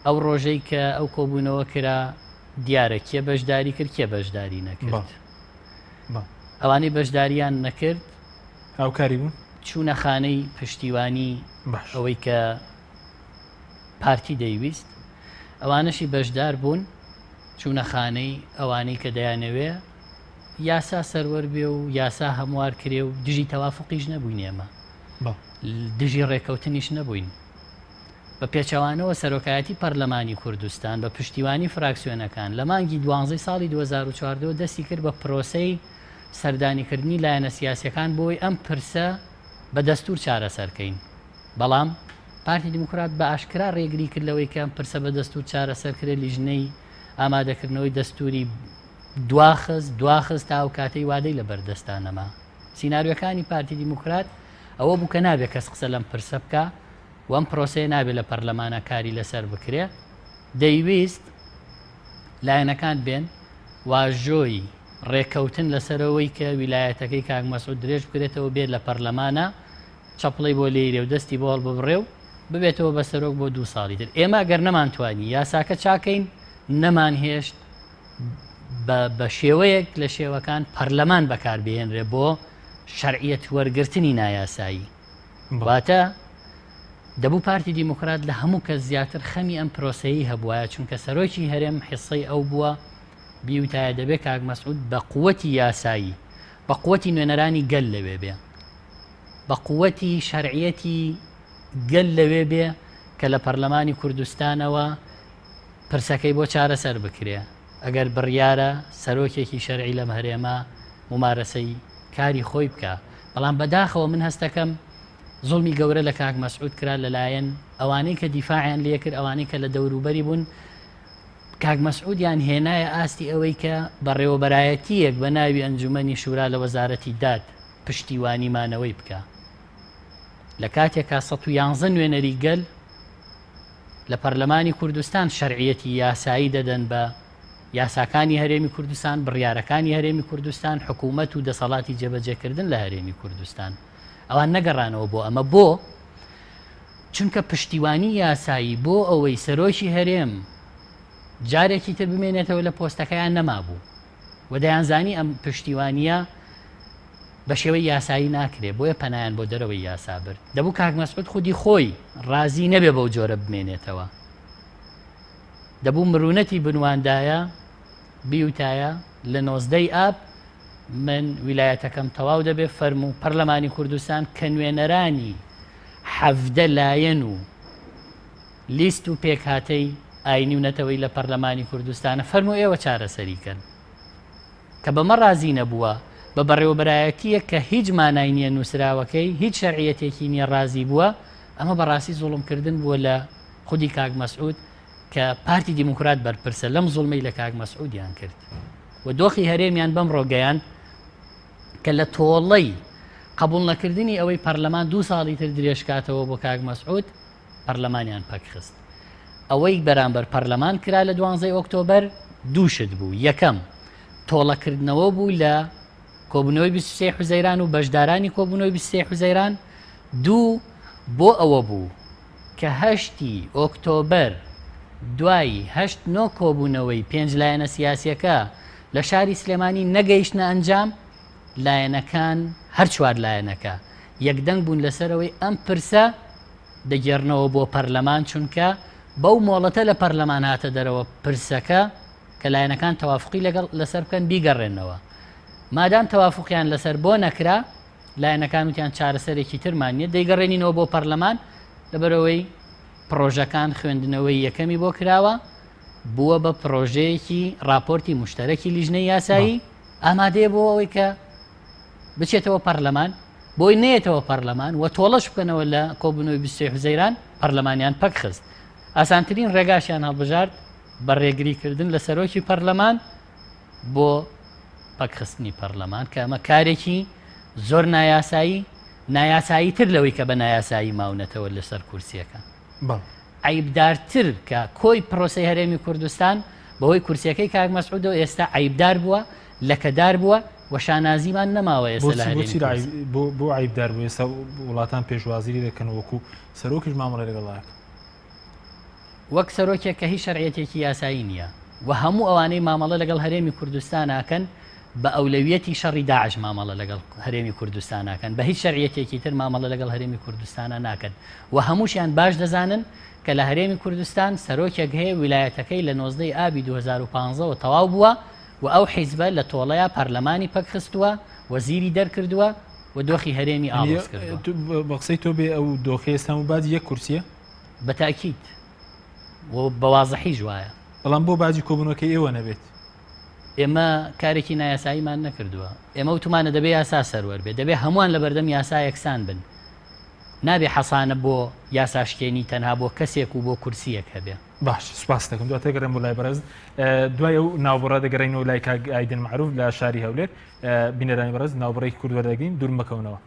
ئەو ڕۆژەی کە ئەو کۆبوونەوە کرا دیارە کێ بەشداری کرد کێ بەشداری نەکرد. ئەوانەی بەشداریان نەکرد هاوکاری بوون چوونە خانەی پشتیوانی ئەوەی کە پارتی دەیویست، ئەوانەشی بەشدار بوون چوونە خانەی ئەوانەی کە دەیانەوێ یاسا سەروەر بێ و یاسا هەموار کرێ و دژی تەوافقیش نەبووین. ئێمە دژی ڕێکەوتنیش نەبووین. بە پێچەوانەوە سەرۆکایەتی پەرلەمانی کوردستان بە پشتیوانی فراکسیۆنەکان لە مانگی 12 ساڵی 2014 دەستی کرد بە پرۆسەی سەردانیکردنی لایەنە سیاسیەکان بۆی ئەم پرسە بە دەستور چارەسەرکەین بەڵام پارتی دیموکرات بە ئاشکرا ڕێگری کردلەوەی کە پرسە بە دەستور چارەسەرکرێت لیژنەی ئامادەکردنەوەی دەستوری دواخست تا ئەو کاتەی وادەی لە بەردەستانەما سیناریۆکانی پارتی دیموکرات ئەوە بوو کە نابێت کەس قسە لەم پرسە بکە وەم پرۆسەیە نابێت لە پەرلەمانە کاری لەسەر بکرێ دەیویست لایەنەکان بێن واژۆی ڕێکەوتن لەسەرەوەی کە ویلایەتەکەی کاک مەسعود درێژ بکرێتەوە بێت لە پەرلەمانە چەپڵی بۆ لێرێ و دەستی بۆ هەڵ ببڕێ و ببێتەوە بە سەرۆک بۆ 2 ساڵی تر ئێمە گەر نەمانتوانی یاساکە چاکەین نەمان هێشت بە شێوەیەک لە شێوەکان پەرلەمان بەکاربهێنرێ بۆ شەرعیەت وەرگرتنی نایاسایی واتە دەبوو پارتی دیموکرات لە هەموو کەس زیاتر خەمی ئەم پرۆسەیی هەبووە چونکە سەرۆکی هەرێم حیسەی ئەو بووە بیوتایە دەبێت کاک مەسعود بە قووەتی یاسایی بە قووەتی نوێنەرانی گەل لەوێ بێ بە قووەتی شەرعیەتی گەل لەوێ بێ کە لە پەرلەمانی کوردستانەوە پرسەکەی بۆ چارەسەر بکرێ ئەگەر بڕیارە سەرۆکێکی شەرعی لەم هەرێمە ممارەسەی کاری خۆی بکە بەڵام بەداخەوە من هەستەکەم زوڵمی گەورە لە کاک مەسعود کرا لەلایەن ئەوانەی کە دیفاعیان لێ کرد ئەوانەی کە لە دەوروبەری بوون کاک مەسعودیان هێنایە ئاستی ئەوەی کە بەڕێوەبەرایەتیەک بە ناوی ئەنجومەنی شورا لە وەزارەتی داد پشتیوانیمانەوەی بکە لە کاتێکا 111 نوێنەری گەل لە پەرلەمانی کوردستان شەرعیەتی یاسایی دەدەن بە یاساکانی هەرێمی کوردستان بڕیارەکانی هەرێمی کوردستان حکوومەت و دەسەڵاتی جێبەجێکردن لە هەرێمی کوردستان ئەوان نەگەڕانەوە بۆ ئەمە بۆ چونکە پشتیوانی یاسایی بۆ ئەوەی سەرۆکی هەرێم جارێکی تر بمێنێتەوە لە پۆستەکەیان نەمابوو و دەیانزانی ئەم پشتیوانیە بە شێوەی یاسایی ناکرێت بۆیە پەنایان بۆ دەرەوەی یاسا برد دەبوو کاک مەسعود خودی خۆی ڕازی نەبێ بەو جۆرە بمێنێتەوە دەبوو مرونەتی بنواندایە بیوتایە لە 19 ئاب من ویلایەتەکەم تەواو دەبێ فەرموو پەرلەمانی کوردستان کە نوێنەرانی 17 لایەن و لیست و پێکهاتەی ئاینی و نەتەوەی لە پەرلەمانی کوردستانە فەرموو ئێوە چارەسەریکەن کە بەمە ڕازی نەبووە بە بەڕێوەبەرایەتیە کە هیچ مانای نییە نووسراوەکەی هیچ شەرعیەتێکی نییە ڕازی بووە ئەمە بەڕاستی زوڵمکردن بووە لە خودی کاک مەسعود کە پارتی دیموکرات بەرپرسە لەم زوڵمەی لە کاک مەسعودیان کرد و دۆخی هەرێمیان بەم ڕۆگەیان کە لە تۆڵەی قبول نەکردنی ئەوەی پەرلەمان 2 ساڵی تر درێژکاتەوە بۆ کاک مەسعود پەرلەمانیان پەکخست ئەوەی بەرامبەر پەرلەمان کرا لە 12 ئۆکتۆبەر دووشت بوو یەکەم تۆڵەکردنەوە بوو لە کۆبوونەوەی 23 حوزەیران و بەشدارانی کۆبوونەوەی 23 حوزەیران دوو بۆ ئەوە بوو کە 8 ئۆکتۆبەر دوایی 8 کۆبوونەوەی 5 لایەنە سیاسیەکە لە شاری سلێمانی نەگەیشتنە ئەنجام لایەنەکان هەر 4 لایەنەکە یەکدەنگ بوون لەسەرەوەی ئەم پرسە دەگێڕنەوە بۆ پەرلەمان چونکە بەو مۆڵەتە لە پەرلەمان هاتە دەرەوە پرسەکە کە لایەنەکان تەوافقی لەسەر بکەن بیگەڕێنەوە مادام تەوافقیان لەسەر بۆ نەکرا لایەنەکان وتیان چارەسەرێکی ترمانیە دەیگەڕێنینەوە بۆ پەرلەمان لەبەرەوەی پرۆژەکان خوێندنەوەی یەکەمی بۆ کراوە بووە بە پرۆژەیەکی راپۆرتی مشتەرەکی لیژنەی یاسایی ئامادەیە بۆ ئەوەی کە بچێتەوە پەرلەمان بۆی نێتەوە پەرلەمان و تۆڵەش بکەنەوە لە کۆبوونەوەی 23 حوزەیران پەرلەمانیان پەکخست ئاسانترین ڕێگاشیان هەڵبژارد بە ڕێگریکردن لە سەرۆکی پەرلەمان بۆ پەکخستنی پەرلەمان کە ئەمە کارێکی زۆر نایاسایی تر لەوەی کە بە نایاسایی ماونەتەوە لەسەر کورسیەکە عیبدارتر کە کۆی پرۆسەی هەرێمی کوردستان بەهۆی کورسیەکەی کاک مەسعودەوە ئێستا عیبدار بووە لەکەدار بووە و شانازیمان نەماوە ئێستا لە هەرێمی بۆ عیبدار بوو ئێستا وڵاتان پێشوازیری دەکەن وەکو سەرۆکیش مامەڵە لەگەڵایەکە وەک سەرۆکێک کە هیچ شەرعیەتێکی یاسایی نییە و هەموو ئەوانەی مامەڵە لەگەڵ هەرێمی کوردستان ناکەن بە ئەولەویەتی شەڕی داعش مامەڵە لەگەڵ هەرێمی کوردستان ناکەن بە هیچ شەرعیەتێکی تر مامەڵە لەگەڵ هەرێمی کوردستانە ناکەن و هەمووشیان باش دەزانن کە لە هەرێمی کوردستان سەرۆکێک هەیە ویلایەتەکەی لە 19 ئابی 2015 تەواو بووە و ئەو حیزبە لە تۆڵەیە پەرلەمانی پەکخستووە وەزیری دەرکردووە و دۆخی هەرێمی ئاڵۆز کردووە بە قسەی تۆ بێ ئەو دۆخی ئێستا و باجی یەک کورسیە بەتاکید و بەوازەحی ژوایە بەڵام بۆ باجی کۆبوونەکەی ئێوە نەبێت ئێمە کارێکی نایاساییمان نەکردووە ئێمە وتمانە دەبێ یاسا سەروەر بێت دەبێ هەمووان لە بەردەم یاسا یەکسان بن نابێ حەسانە بۆ یاساشکێنی تەنها بۆ کەسێک و بۆ کورسیەک هەبێ. باش سپاس دەکەم دواتر گەڕێم بۆ لای بەرز دوای ئەو ناوبڕە دەگەڕێنەوە لای کاک ئایدن معروف لە شاری هەولێر بینەرانی بەرز ناوبڕێکی کورد وەردەگرین دوور مەکەونەوە.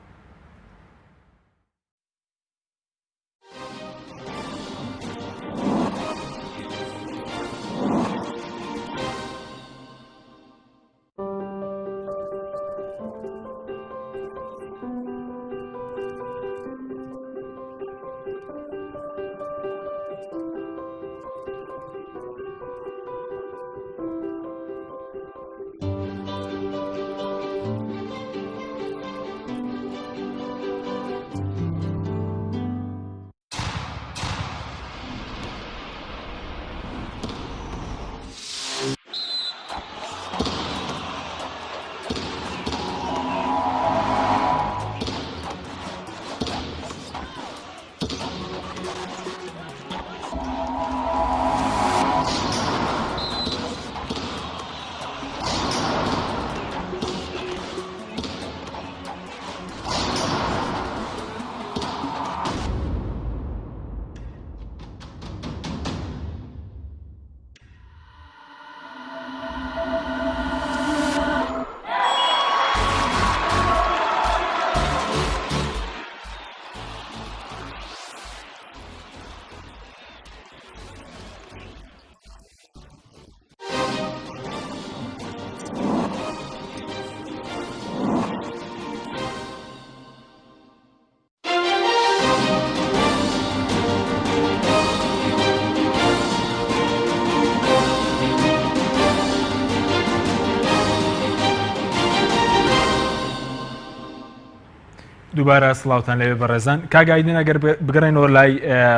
دووبارە سڵاوتان لەوێ بەڕێزان کاگایدن ئەگەر بگەڕێنەوە لای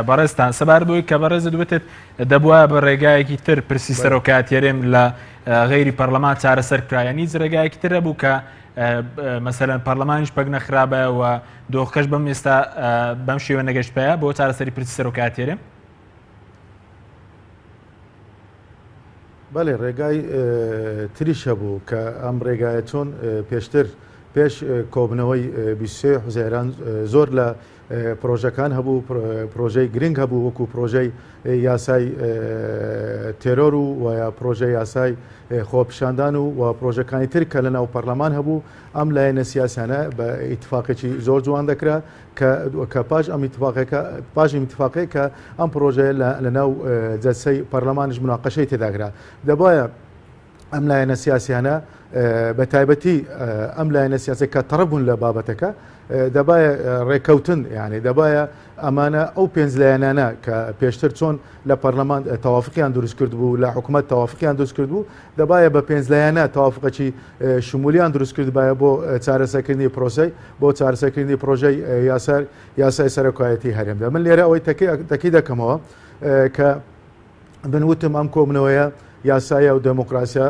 بەڕێزتان سەبار بۆی کە بەڕێزت دوێتت دەبووە بە ڕێگایەکی تر پرسی سەرۆکاتیێرێم لە غەیری پەرلەمان چارەسەر کرایە هیچ ڕێگایەکی تر هەبوو کە مەسەلەن پەرلەمانیش پەک نەخرابایەوە دۆخەکەش بەم ئێستا بەم شێوە نەگەشت پێیە بۆ چارەسەری پرسی سەرۆکاتیێرێم بەڵێ ڕێگای تریش هەبوو کە ئەم ڕێگایە چۆن پێشتر پێش کۆبنەوەی 23 حوزێران زۆر لە پرۆژەکان هەبوو پرۆژەی گرنگ هەبوو وەکو پرۆژەی یاسای تێرۆر و یا پرۆژەی یاسای خۆپیشاندان و پرۆژەکانی تر کە لە ناو پەرلەمان هەبوو ئەم لایەنە سیاسیانە بە ئیتفاقێکی زۆر جوان دەکرا کە پاش ئەم ئیتفاقەیە کە ئەم پرۆژەیە لە ناو جەلسەی پەرلەمانش مناقەشەی تێداگرا دەبایە ئەم لایەنە سیاسیانە بە تایبەتی ئەم لایەنە سیاسی کە تەڕە بوون لە بابەتەکە دەبایە ڕێکەوتن یعنی دەبایە ئەمانە ئەو پێنج لایەنانە کە پێشتر چۆن لە پەرلەمان تەوافقیان دروست کرد بوو لە حکوومەت تەوافقیان دروست کرد بوو دەبایە بە پێنج لایەنە تەوافقەکی شمولیان دروست کرد باە بۆ چارەسەرکردنی پرۆسی بۆ چارەسەرکردنی پرۆژەی یاسای سەرۆکایەتی هەرێمدا من لێرە ئەوەی تەکید دەکەمەوە کە بنوتم ئەم کۆبنەوەیە یاسایە و دموکراسیا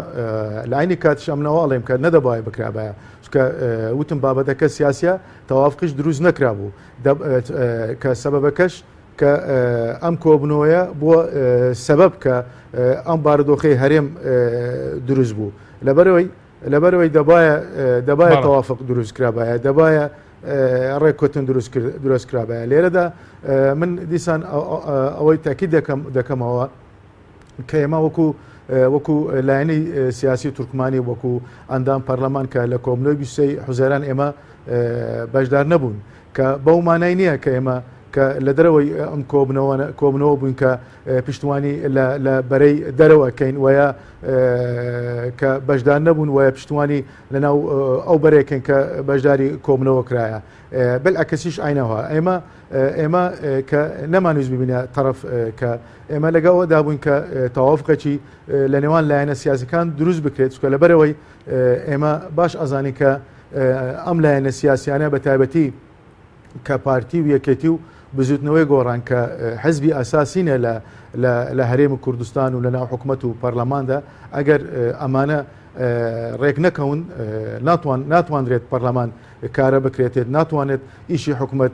لە عینی کاتش ئەمنەواڵێم کە نەدەبایە بکرابایە کە وتم بابەتەکە سیاسە تەوافقیش دروست نەکرا بوو کە سەبەبەکەش کە ئەم کۆبنەوەیە بۆ سەبەب کە ئەم بارودۆخی هەرێم دروست بوو لەبەرەوەی دەبایە تەوافق دروست کرابایە دەبایە ڕێککۆتن دروست کرابایە لێرەدا من دیسان ئەوەی تاکید دەکەمەوە کە ئێمە وەکو لایەنەی سیاسی تورکمانی وەکو ئەندام پەرلەمان کە لە کۆبنەوەی 23 حوزێران ئێمە بەشدار نەبوون کە بەو مانای نییە کە ئێمە کە لە دەرەوەی ئەم کۆبنەوە بوون کە پشتوانی لە بەرەی دەرەوەکەین وایە کە بەشدار نەبوون وایە پشتوانی لەناو ئەو بەرێکن کە بەشداری کۆبنەوە کرایە بەلعکسیش عینەوە ئێمە کە نەمانویست ببینە تەرەف کە ئێمە لەگەڵەوەدا بووین کە تەوافقێکی لە نێوان لایەنە سیاسەکان دروست بکرێت چکە لەبەرەوەی ئێمە باش ئەزانی کە ئەم لایەنە سیاسیانە بە تایبەتی کە پارتی و یەکێتی و بزوتنەوەی گۆڕان کە حزبی ئاساسینە لە هەرێمی کوردستان و لە ناو حکوومەت و پەرلەماندا ئەگەر ئەمانە ڕێک نەکەون ناتوانرێت پەرلەمان کارە بکرێتێت ناتوانێت ئیشی حکوومەت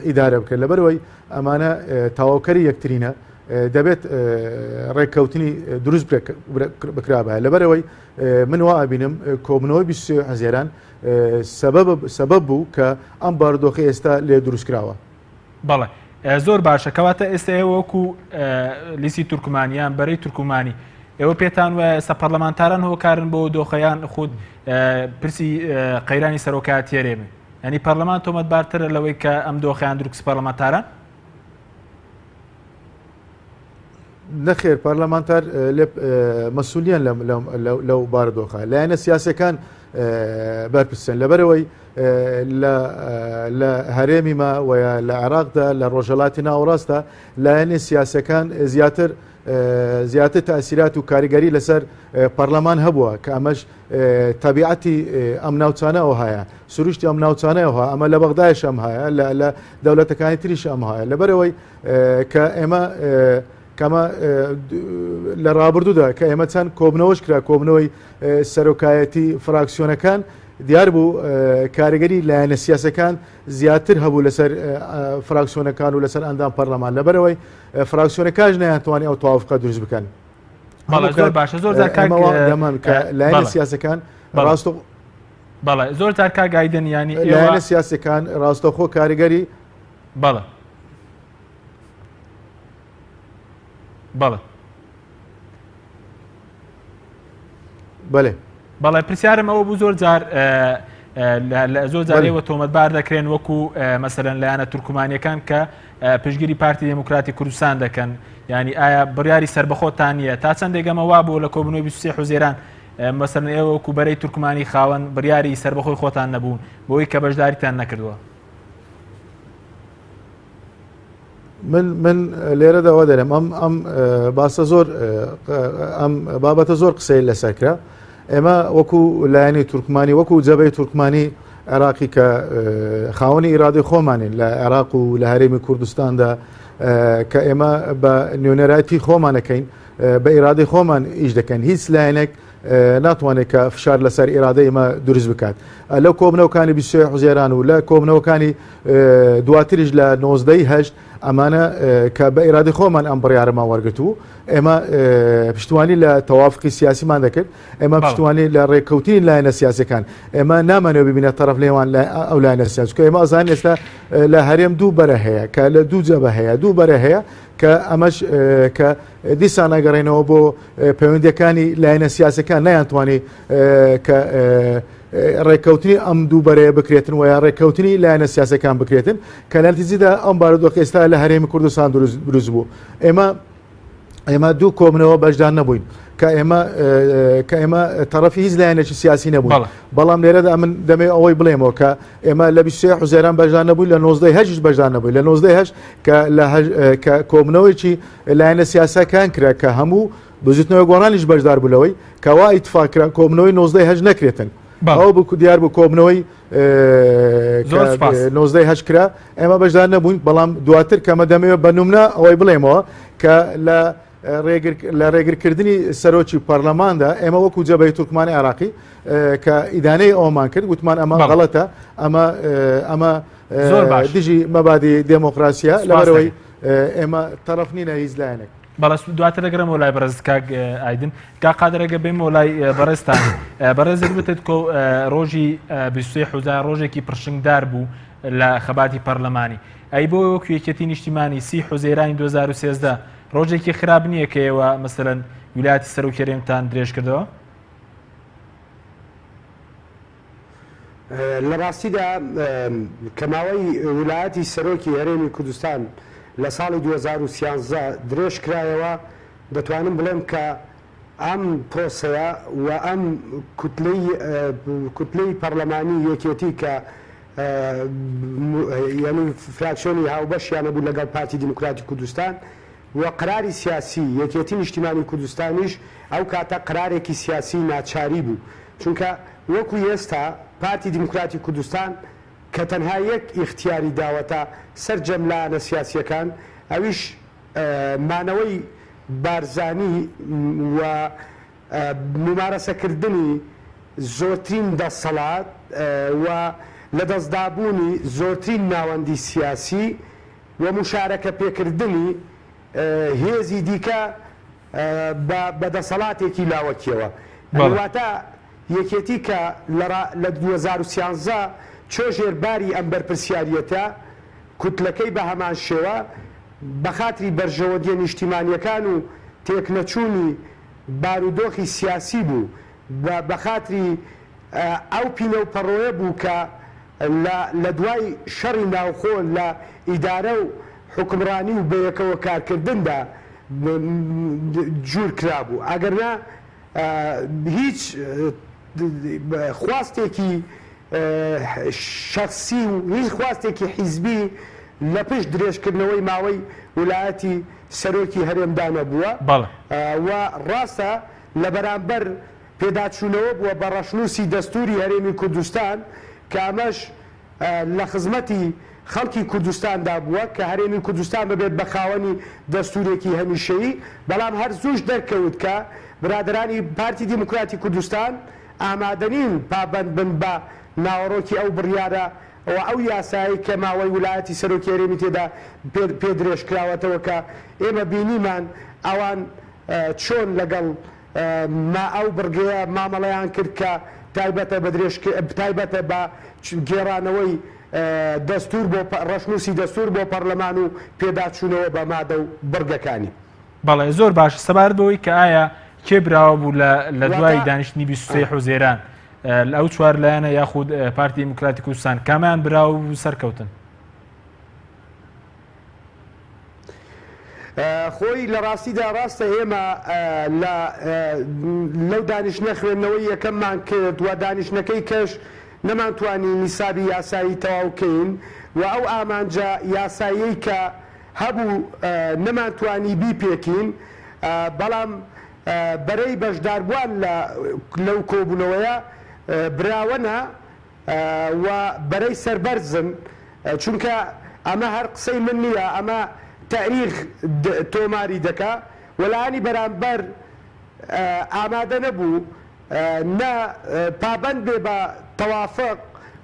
ئیدارە بکرێت لەبەرەوەی ئەمانە تاواوکەری یەکترینە دەبێت ڕێککەوتنی دروست بکرابە لەبەرەوەی من وا ئەبینم کۆبنەوەی 23 حوزێران سەبەب بوو کە ئەم بارودۆخی ئێستا لێ دروست کراوە بەڵێ زۆر باشە کەواتە ئێستا ئێوە وەکو لیستی تورکمانیان بەرەی تورکمانی ئێوە پێتان وایە ئێستا پەرلەمانتاران هۆکارن بۆ دۆخەیان خود پرسی قەیرانی سەرۆکایەتی هەرێمی ینی پەرلەمان تۆمەتبارترە لەوەی کە ئەم دۆخەیان دروست پەرلەمانتاران نەخێر پارلەمانتار مەسئولیان لەو بارودۆخە لایەنە سیاسەکان بەرپرسن لەبەرەوەی لە هەرێمیمە وە لە عێراقدا لە ڕۆژهەڵاتی ناوەڕاستە لایەنە سیاسەکان زیاتر تاسیرات و کاریگەری لەسەر پەرلەمان هەبووە کە ئەمەش تەبیعەتی ئەم ناوچانەوە هەیە سروشتی ئەم ناوچانەوە ئەمە لە بەغدایش ئەم هەیە لە دەوڵەتەکانی تریش ئەم هەیە لەبەرەوەی کە ئێمە کەمە لە ڕابردوودا کە ئێمە چەند کۆبنەوەش کرا کۆبنەوەی سەرۆکایەتی فراکسیۆنەکان دیار بوو کاریگەری لایەنە سیاسەکان زیاتر هەبوو لەسەر فراکسیۆنەکان و لەسەر ئەندام پەرلەمان لەبەرەوەی فراکسیۆنەکانش نەیانتوانی ئەو تەواوفقە دروست بکەن زۆر باشە زۆر دەمان کە لایەنە سیاسەکان ڕاستە بەڵێ زۆر جار کاگایدن ینی لایەنە سیاسەکان ڕاستەخۆ کاریگەری بەڵێ بەڵێ بەڵێ بەڵێ پرسیارم ئەوە بوو زۆر جار زۆر جارەوە تۆمەتبار دەکرێن وەکو مەسەرەن لایەنە تورکمانیەکان کە پشگیری پارتی دموکراتی کوردستان دەکەن ینی ئایا بڕیاری سربەخۆتان نیە تا چەندێکەمە وا بوو لە کۆبنەوەی 23 حوزێران مەسەرەن ئێوە وەکو بەرەی تورکمانی خاوەن بڕیاری سربەخۆی خۆتان نەبوون بۆی کە بەشداریتان نەکردووە من لێرەداوا دەرم ئەم باسە زۆر ئەم بابەتە زۆر قسەی لەسەر کرا ئێمە وەکو لایەنی تورکمانی وەکو جەبەی تورکمانی عێراقی کە خاوەنی ئیرادەی خۆمانین لە عێراق و لە هەرێمی کوردستاندا کە ئێمە بە نوێنەرایەتی خۆمانەکەین بە ئیرادەی خۆمان ئیش دەکەن هیچ لایەنێک ناتوانێت کە فشار لەسەر ئیرادەی ئێمە دروست بکات لەو کۆبنەوەکانی 23 حوزێران و لە کۆبنەوەکانی دواتریش لە 1970 ئەمانە کە بە ئیرادی خۆمان ئەم بڕیارەمان وەرگرتوو ئێمە پشتوانی لە تەوافقی سیاسیمان دەکرد ئێمە پشتوانی لە ڕێککەوتنی لایەنە سیاسەکان ئێمە نامانەوە ببینە تەرەف لێوان ئەو لایەنە سیاسی کە ئێمە ئەزان ئێستا لە هەرێم دوو بەرە هەیە کە لە دوو جەبە هەیە دوو بەرە هەیە کە ئەمەش کە دیسان ناگەڕێنەوە بۆ پەیوەندیەکانی لایەنە سیاسەکان نەیانتوانی کە ڕێککەوتنی ئەم دوو بەرەیە بکرێتن و یا ڕێککەوتنی لایەنە سیاسەکان بکرێتن کە نەتیجەدا ئەم بارودۆخ ئێستا لە هەرێمی کوردستان دروست بوو ئێمە دوو کۆبنەوە بەشدار نەبووین کە ئێمە تەرەفی هیچ لایەنێکی سیاسی نەبووین بەڵام لێرەدا من دەمێ ئەوەی بڵێمەوە کە ئێمە لە 23 حوزێران بەشدار نەبووین لە 1970 بەشدار نەبووین لە 1970 کە کۆبنەوەیکی لایەنە سیاسەکان کرا کە هەموو بزوتنەوەی گۆڕانیش بەشدار بوولەوەی کەوا ئیتفاقرا کۆبنەوەی 1970 نەکرێتن ئەو بکو دیار بوو کۆبنەوەی 1970 کرا ئێمە بەشدار نەبووین بەڵام دواتر کەمە دەمەوێت بە نومنە ئەوەی بڵێمەوە کە لە ڕێگرکردنی سەرۆکی پەرلەماندا ئێمە وەکو جەبەی تورکمانی عێراقی کە ئیدانەی ئەومان کرد گوتمان ئەمە غەڵەتە ئەمە دژی مەبادی دێمۆکراسیە لەبەرەوەی ئێمە تەرەف نینە هیچ لایەنێک بەڵاست دواتر دەگرمەوە لای بەڕێز کاک ئایدن کا قادرەگە بێمەوە لای بەڕێستان بەڕێزت بتێت ڕۆژی 23 حوزە ڕۆژێکی پرشنگدار بوو لە خەباتی پەرلەمانی ئەی بۆ وەکو یەکێتی نیشتیمانی 30 حوزەیرانی 2013 ڕۆژێکی خراپ نییە کە ئێوە مەسەلەن ویلایەتی سەرۆکیەرێمتان درێژ کردەوە لە ڕاستیدا کەماوەی ویلایەتی سەرۆکی هەرێمی کوردستان لە ساڵی 2013 درێژ کرایەوە دەتوانم بڵێم کە ئەم پرۆسەیە و ئەم کوتلەی پەرلەمانی یەکێتی کە یعنی فراکسیۆنی هاوبەشیانە بوو لەگەڵ پارتی دموکراتی کوردستان و قراری سیاسی یەکێتی نیشتیمانی کوردستانیش ئەو کاتە قرارێکی سیاسی ناچاری بوو چونکە وەکو ئێستا پارتی دموکراتی کوردستان کە تەنها یەک ئیختیاری داوەتە سەرجەم لایەنە سیاسیەکان ئەویش مانەوەی بارزانی و ممارەسەکردنی زۆرترین دەسەڵات و لە دەستدابوونی زۆرترین ناوەندی سیاسی و مشارەکە پێکردنی هێزی دیکە بە دەسەڵاتێکی لاوەکیەوە واتە یەکێتی کە لە 2013 چۆ ژێرباری ئەم بەرپرسیاریەتە کوتلەکەی بە هەمان شێوە بە خاتری بەرژەوەدیە نیشتیمانیەکان و تێکنەچوونی بارودۆخی سیاسی بوو بە خاتری ئەو پینە و پەڕۆیە بوو کە لە دوای شەڕی ناوخۆ لە ئیدارە و حکمڕانی و بەیەکەوە کارکردندا جوور کرابوو ئەگەرنا هیچ خواستێکی شخصی و هیچ خواستێکی حیزبی لە پشت درێژکردنەوەی ماوەی ویلایەتی سەرۆکی هەرێمدانە بووە و ڕاستە لە بەرامبەر پێداچوونەوە بووە بە ڕەشنووسی دەستوری هەرێمی کوردستان کە ئەمەش لە خزمەتی خەڵکی کوردستاندا بووە کە هەرێمی کوردستان ببێت بە خاوەنی دەستورێکی هەمیشەیی بەڵام هەر زووش دەرکەوت کە برادرانی پارتی دیموکراتی کوردستان ئامادەنین پابەند بن بە ناوەڕۆکی ئەو بڕیارە و ئەو یاسایی کە ماوەی ویلایەتی سەرۆکی هەرێمی تێدا پێدرێژ کراوەتەوە کە ئێمە بینیمان ئەوان چۆن لەگەڵ ئەو بڕگەیە مامەڵەیان کرد کە تایبەتە بە گێڕانەوەی دەستور بۆ ڕەشنووسی دەستور بۆ پەرلەمان و پێداچوونەوە بە مادە و بڕگەکانی. بەڵێ زۆر باش سەبارەت بەوەی کە ئایا کێ براوە بوو لە دوای دانیشتنی 23 حوزێران ئەو چوار لایەنە یاخود پارتی دیموکراتی کوردستان کامیان براو و سەرکەوتن؟ خۆی لە ڕاستیدا ڕاستە ئێمە لەو دانیشتنە خوێندنەوەی یەکەممان کرد و دانیشتنەکەی کەش نەمانتوانی نیسابی یاسایی تەواوکەین و ئەو ئامانجە یاسایی کە هەبوو نەمانتوانی بیپێکین بەڵام بەرەی بەشداربووان لەو کۆبوونەوەیە براوەنە و بەرەی سەربەرزن چونکە ئەمە هەر قسەی من نییە ئەمە تاریخ تۆماری دەکا وەلایانی بەرامبەر ئامادە نەبوو نە پابەند بێ بە تەوافق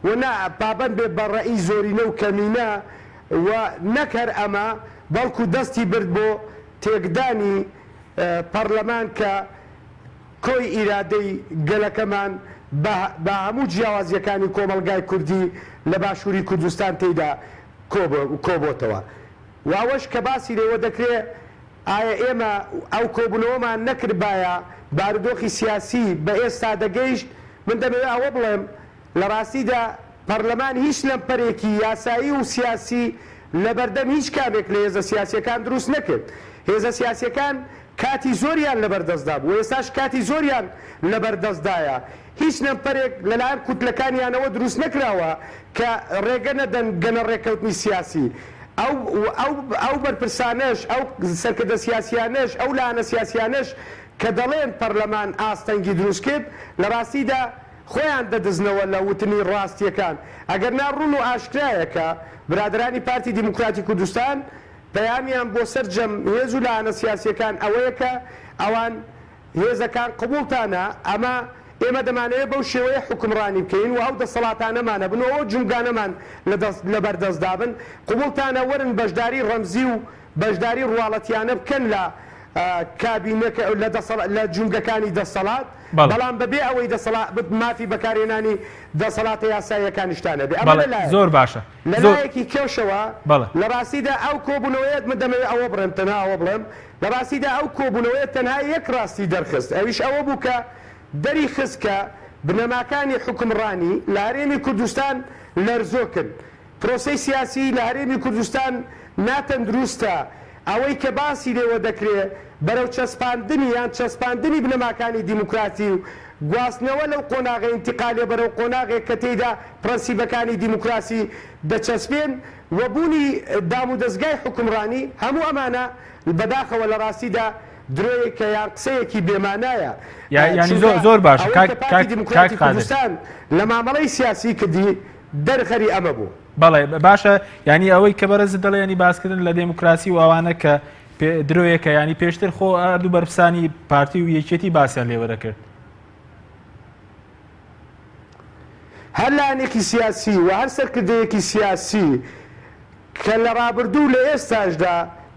و نە پابەند بێ بە ڕەئی زۆرینە و کەمینە و نەکەر ئەمە بەڵکو دەستی برد بۆ تێکدانی پەرلەمان کە کۆی ئیرادەی گەلەکەمان بە هەموو جیاوازیەکانی کۆمەلگای کوردی لە باشووری کوردستان تێیدا کۆبۆتەوە و ئەوەش کە باسی لێوە دەکرێت ئایا ئێمە ئەو کۆبوونەوەمان نەکردبایە بارودۆخی سیاسی بە ئێستا دەگەیشت من دەبێت ئەوە بڵێم لە ڕاستیدا پەرلەمان هیچ لەمپەرێکی یاسایی و سیاسی لەبەردەم هیچ کامێک لە هێزە سیاسیەکان دروست نەکرد هێزە سیاسیەکان کاتی زۆریان لەبەردەستدا بوو ئێستاش کاتی زۆریان لەبەردەستدایە هیچ لەمپەرێک لەلایەن کوتلەکانیانەوە دروست نەکراوە کە ڕێگە نەدەن گەنە ڕێکەوتنی سیاسی ئەو بەرپرسانەش ئەو سەرکردە سیاسیانەش ئەو لایەنە سیاسیانەش کە دەڵێن پەرلەمان ئاستەنگی دروست کرد لە ڕاستیدا خۆیان دەدزنەوە لە وتنی ڕاستیەکان ئەگەر ناڕوون و ئاشکرایەکە برادرانی پارتی دیموکراتی کوردستان پەیامیان بۆ سەرجەم هێز و لایەنە سیاسیەکان ئەوەیە کە ئەوان هێزەکان قبوڵتانە ئەمە ئێمە دەمانەوێت بەو شێوەیە حکمڕانی بکەین و ئەو دەسەڵاتانەمانە بن و ئەو جونگانەمان لەبەردەستدابن قبوڵتانە وەرن بەشداری ڕەمزی و بەشداری ڕواڵەتیانە بکەن لە کابینەکە لە جونگەکانی دەسەڵات بەڵام بەبێ ئەوەی مافی بەکارهێنانی دەسەڵاتە یاساییەکانیشتانە بێ زۆر باشە لەلایەکی کێشەوە لە ڕاستیدا ئەو کۆبوونەوەیەت من دەمەوێت ئەوە بڕێم تەنها ئەوە بڵێم لە ڕاستیدا ئەو کۆبوونەوەیەت تەنها یەک ڕاستی دەرخست ئەویش ئەوە بوو کە دەری خستکە بنەماکانی حکمڕانی لە هەرێمی کوردستان لەرزۆ کرد پرۆسەی سیاسی لە هەرێمی کوردستان ناتەن دروستە ئەوەی کە باسی لێوە دەکرێت بەرەو چەسپاندنی یان چەسپاندنی بنەماکانی دیموکراتی و گواستنەوە لەو قۆناغی ئینتیقالێ بەرەو قۆناغێک کە تێیدا پرەنسیبەکانی دیموکراسی دەچەسپێن و بوونی دام و دەستگای حکمڕانی هەموو ئەمانە بەداخەوە لە ڕاستیدا درۆیەکە یان قسەیەکی بێمانایە یعنی زۆر باشە دیموکراتی کوردستان لە مامەڵەی سیاسی کردی دەرخەری ئەمە بوو بەڵێ باشە ینی ئەوەی کە بەرز دەڵێ ینی باسکردن لە دموکراسی و ئەوانە کە درۆیەکە ینی پێشتر خۆ هەردوو بەرپرسانی پارتی و یەکێتی باسییان لێوە دەکرد هەر لایەنێکی سیاسی و هەر سەرکردەیەکی سیاسی کە لە ڕابردوو لە ئێستاشدا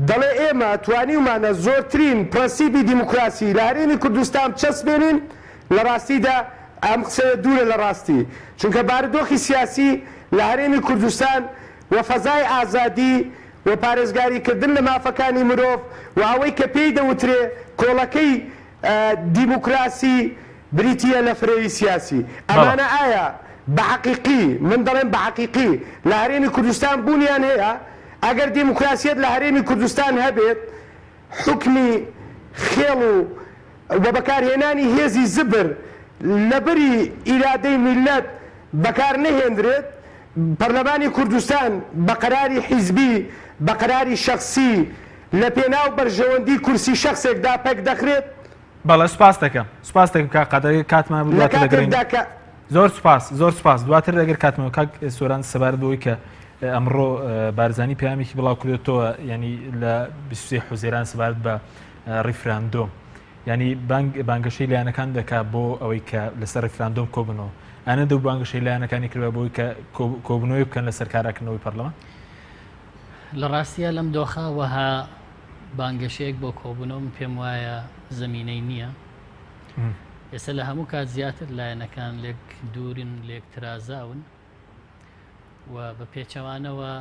دەڵێ ئێمە توانیمانە زۆرترین پرەنسیبی دیموکراسی لە هەرێمی کوردستان چەسبێنین لە ڕاستیدا ئەم قسەیە دوورە لە ڕاستی چونکە بارودۆخی سیاسی لە هەرێمی کوردستان و فەزای ئازادی و پارێزگاریکردن لە مافەکانی مرۆڤ و ئەوەی کە پێی دەوترێ کۆڵەکەی دیموکراسی بریتیە لە فرەوی سیاسی. ئەمانە ئایا بەحەقیقی من دەڵێم بەحەقیقی لە هەرێمی کوردستان بوونیان هەیە؟ ئەگەر دیموکراسیەت لە هەرێمی کوردستان هەبێت حکمی خێڵ و بەکارهێنانی هێزی زبر لەبەری ئیرادەی میلەت بەکار نەهێنرێت، پەرلەمانی کوردستان بە قەراری حیزبی بە قەراری شەخسی لە پێناو بەرژەوەندی کورسی شەخسێکدا پەک دەخرێت. بەڵێ سوپاس دەکەم کا قەدەری کاتمان دواتر دەگرین. زۆر سپاس دواتر دەگەر کاتمەوە کاک سۆران سەبارەت بەوەی کە ئەمڕۆ بارزانی پەیامێکی بڵاو کردێتەوە ینی لە 23 حوزەیران سەبارەت بە ڕیفراندۆم، ینی بانگەشەی لایەنەکان دەکات بۆ ئەوەی کە لەسەر ڕیفراندۆم کۆبنەوە. ئەنە دەو بانگەشەی لایەنەکانی کردوە بۆی کە کۆبنەوەی بکەن لەسەر کاراکردنەوەی پەرلەمان. لە ڕاستیە لەم دۆخە وەها بانگەشەیەک بۆ کۆبوونەوە پێم وایە زەمینەی نییە. ئێستا لە هەموو کات زیاتر لایەنەکان لێک دوورن لێک ترازاون و بە پێچەوانەوە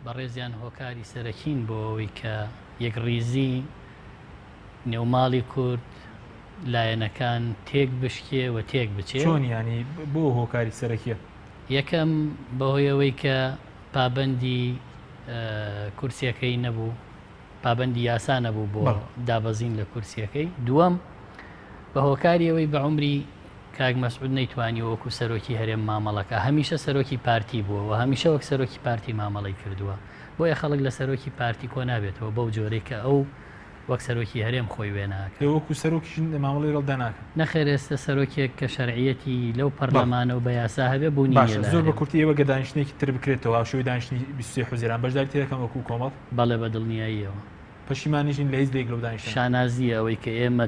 بەڕێزیان هۆکاری سەرەکین بۆ ئەوەی کە یەک ڕیزی نێوماڵی کورد لایەنەکان تێک بشکێ و تێک بچێت. چۆن ینی بۆ هۆکاری سەرەکیە؟ یەکەم بەهۆیەوەی کە پابەندی کورسیەکەی نەبوو، پابەندی یاسا نەبوو بۆ دابەزین لە کورسیەکەی. دووەم بە هۆکاریەوەی بە عمری کاک مەسعود نەیتوانی وەکو سەرۆکی هەرێم مامەڵەکە، هەمیشە سەرۆکی پارتی بووە و هەمیشە وەک سەرۆکی پارتی مامەڵی کردووە، بۆیە خەڵک لە سەرۆکی پارتی کۆ نابێتەوە بەو جۆرەی کە ئەو وەک سەرۆکی هەرێم خۆی وێناکە. وەکو سەرۆکی مامەڵی ڕڵدا ناکە. نەخێر ئێستا سەرۆکێک کە شەرعیەتی لەو پەرلەمانە و بە یاسا هەبێ بوونی زۆر بە کورتی ئێوە گەدانیشتێکی تر بکرێتەوە شوی دانیشتنی 23 حوزەیران بەشداری تێکەم وەکو کۆمەڵ. بەڵێ بەدڵنیاییەوە پەشیمانیشین لە هیچ لێک لەو دانیشتن. شانازیە ئەوەی کە ئێمە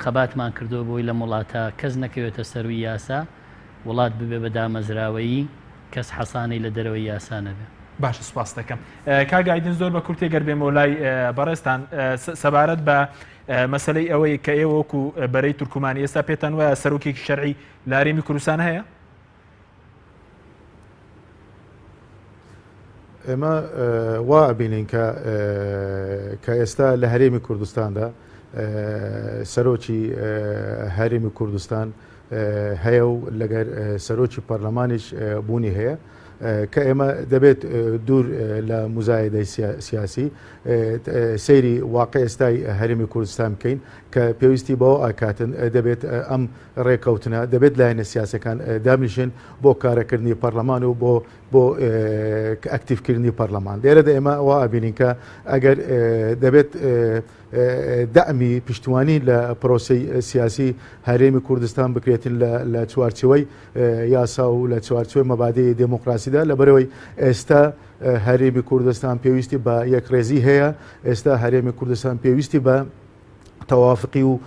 خەباتمان کردو بۆی لە وڵاتە کەس نەکەوێتە سەروی یاسا، وڵات ببێ بە دامەزراوەیی، کەس حەسانەی لە دەرەوەی یاسا نەبێ. باشە سوپاس دەکەم. کاگایدن زۆر بە کورتێ گەربێمە لای بەڕێستان سەبارەت بە مەسلەی ئەوەی کە ئێوە وەکو بەرەی تورکمانی ئێستا پێتان وایە سەرۆکێکی شەرعی لە هەرێمی کوردستان هەیە؟ ئێمە وا بینین کە ئێستا لە هەرێمی کوردستاندا سەرۆکی هەرێمی کوردستان هەیە و لەگەر سەرۆکی پەرلەمانیش بوونی هەیە کە ئێمە دەبێت دوور لە مزایدەی سیاسی سەیری واقع ئێستای هەرێمی کوردستان بکەین کە پێویستی بەوە ئاکاتن دەبێت ئەم ڕێکەوتنە دەبێت لایەنە سیاسەکان دابنیشن بۆ کارەکردنی پەرلەمان و بۆ ئەکتیڤکردنی پەرلەمان. لێرەدا ئێمە ئەوە ئابینین کە ئەگەر دەبێت دەمی پشتیوانی لە پرۆسی سیاسی هەرێمی کوردستان بکرێتن لە چوارچەوەی یاسا و لە چوارچەوەی مەبادەی دموکراسیدا لەبەرەوەی ئێستا هەرێمی کوردستان پێویستی بە یەکڕێزی هەیە، ئێستا هەرێمی کوردستان پێویستی بە تەوافقی و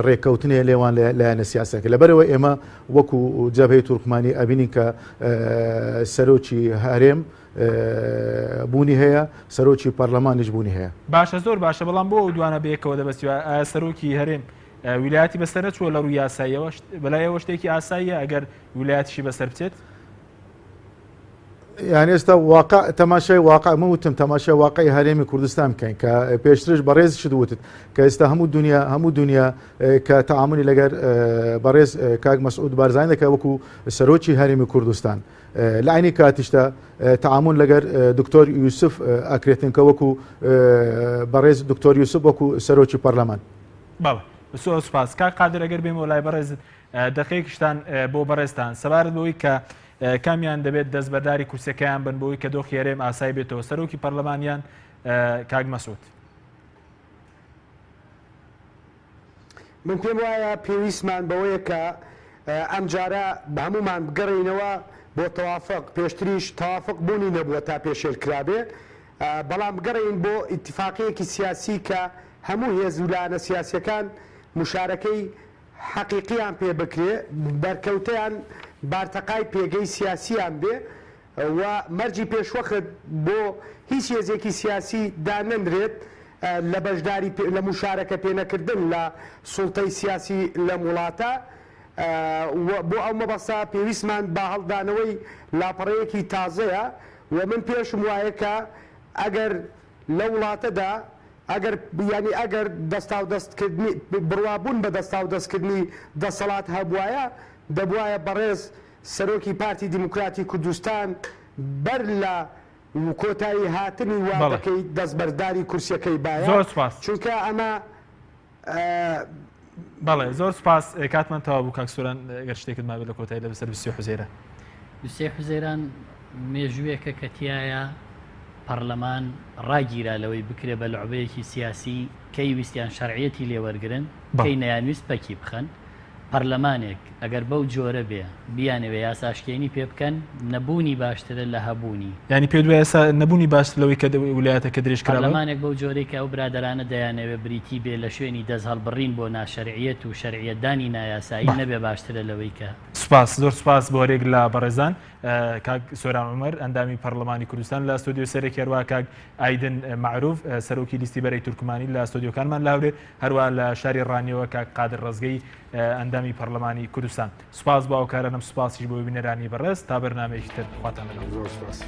ڕێککەوتنێ لێوان لایەنە سیاسەکە. لەبەرەوە ئێمە وەکو جەبهەی تورکمانی ئەبینین کە سەرۆکی هەرێم بوونی هەیە، سەرۆکی پەرلەمانیش بوونی هەیە. باشە زۆر باشە، بەڵام بۆ دوانە بەیەکەوە دەبەستیوە سەرۆکی هەرێم ویلایەتی بەسەر نەچووە لە ڕووی یاساییەوە بەلای ئەوە شتێکی ئاساییە ئەگەر ویلایەتیشی بەسەر بچێت؟ یان ئێستا واقع تەماشای واقع مەوتم تەماشای واقعی هەرێمی کوردستان بکەین کە پێشترش بەڕێز شدوتت کە ئێستا هەموو دنیا کە تەعاملی لەگەر بەڕێز کاک مەسعود بارزانی دەکە وەکو سەرۆکی هەرێمی کوردستان، لە عینی کاتیشدا تەعامل لەگەر دکتۆر یوسف ئەکرێتن کە وەکو بەڕێز دکتۆر یوسف وەکو سەرۆکی پەرلەمان. باڵێ بەسۆ سوپاس. کاک قادر ئەگەر بێمەوە لای بەڕێزت دەقەیەکیشتان بۆ بەڕێزتان سەبارەت بەوەی کە کامیان دەبێت دەستبەرداری کورسەکەیان بن بۆی کە دۆخی هەرێم ئاسایی بێتەوە، سەرۆکی پەرلەمانیان کاک مەسعود؟ من پێم وایە پێویستمان بەوەیە کە ئەم جارە بە هەمومان بگەڕینەوە بۆ تەوافق، پێشتریش تەوافق بوونی نەبووە تا پێشێلکرابێ، بەڵام بگەڕین بۆ ئیتیفاقیەکی سیاسی کە هەموو هێز و لایەنە سیاسیەکان مشارەکەی حەقیقیان پێ بکرێ، بەرکەوتەیان بارتەقای پێگەی سیاسیان بێ و مەرجی پێشوەخت بۆ هیچ هێزێکی سیاسی دانەندرێت لە بەشداری لە مشارەکە پێنەکردن لە سوڵتەی سیاسی لە وڵاتە. بۆ ئەو مەبەستا پێویستمان با هەڵدانەوەی لاپەڕەیەکی تازەیە و من پێشم وایە کە ئەگەر لە وڵاتەدا ئەگەر ینی ئەگەر دەستاودەستکردنی بڕوابوون بە دەستاودەستکردنی دەسەڵات هەبوایە دەبوایە بەڕێز سەرۆکی پارتی دیموکراتی کوردستان بەر لە کۆتایی هاتنی وادەکەی دەستبەرداری کورسیەکەی باە زۆر سپاس چونکە ئەمە بەڵێ زۆر سپاس کاتمان تەوا بوو کاک سۆران گەر شتێکت مابێت لە کۆتایی لەبەسەر 20 حوزێرە 20 حوزێران مێژوویەکە کە تایە پەرلەمان ڕاگیرا لەوەی بکرێ بە لعبەیەکی سیاسی کەی ویستیان شەرعیەتی لێوەرگرن کەی نەیانویست پەکی بخەن پەرلەمانێک ئەگەر بەو جۆرە بێ بیانەوێ یاساشکێنی پێ بکەن نەبوونی باشترە لە هەبوونی ینی پێ دوای ئێستا نەبوونی باشتر لەوەی کە ویلایەتەکە درێژکراوە پەرلەمانێک بەو جۆرەی کە ئەو برادەرانە دەیانەوێ بریتی بێ لە شوێنی دەست هەڵبڕین بۆ ناشەرعیەت و شەرعیەتدانی نایاسایی نەبێ باشترە لەوەی کە سپاس زۆر سپاس بۆ هەرێک لە بەڕێزان کاک سۆران عومەر ئەندامی پەرلەمانی کوردستان لە ستۆدیۆ سەرێکی هەروە کاک ئایدن معروف سەرۆکی لیستی بەرەی تورکمانی لە ستۆدیۆکانمان لاورێ هەروە لە شاری ڕانیەوە کاک قادر ڕزگەی ئەندامی پەرلەمانی کوردستان سپاس بۆ ئەو کارانم سپاسیش بۆ بینەرانی بەڕێز تا بەرنامەیەکی تر خواتان لەگەڵ زۆر سپاس.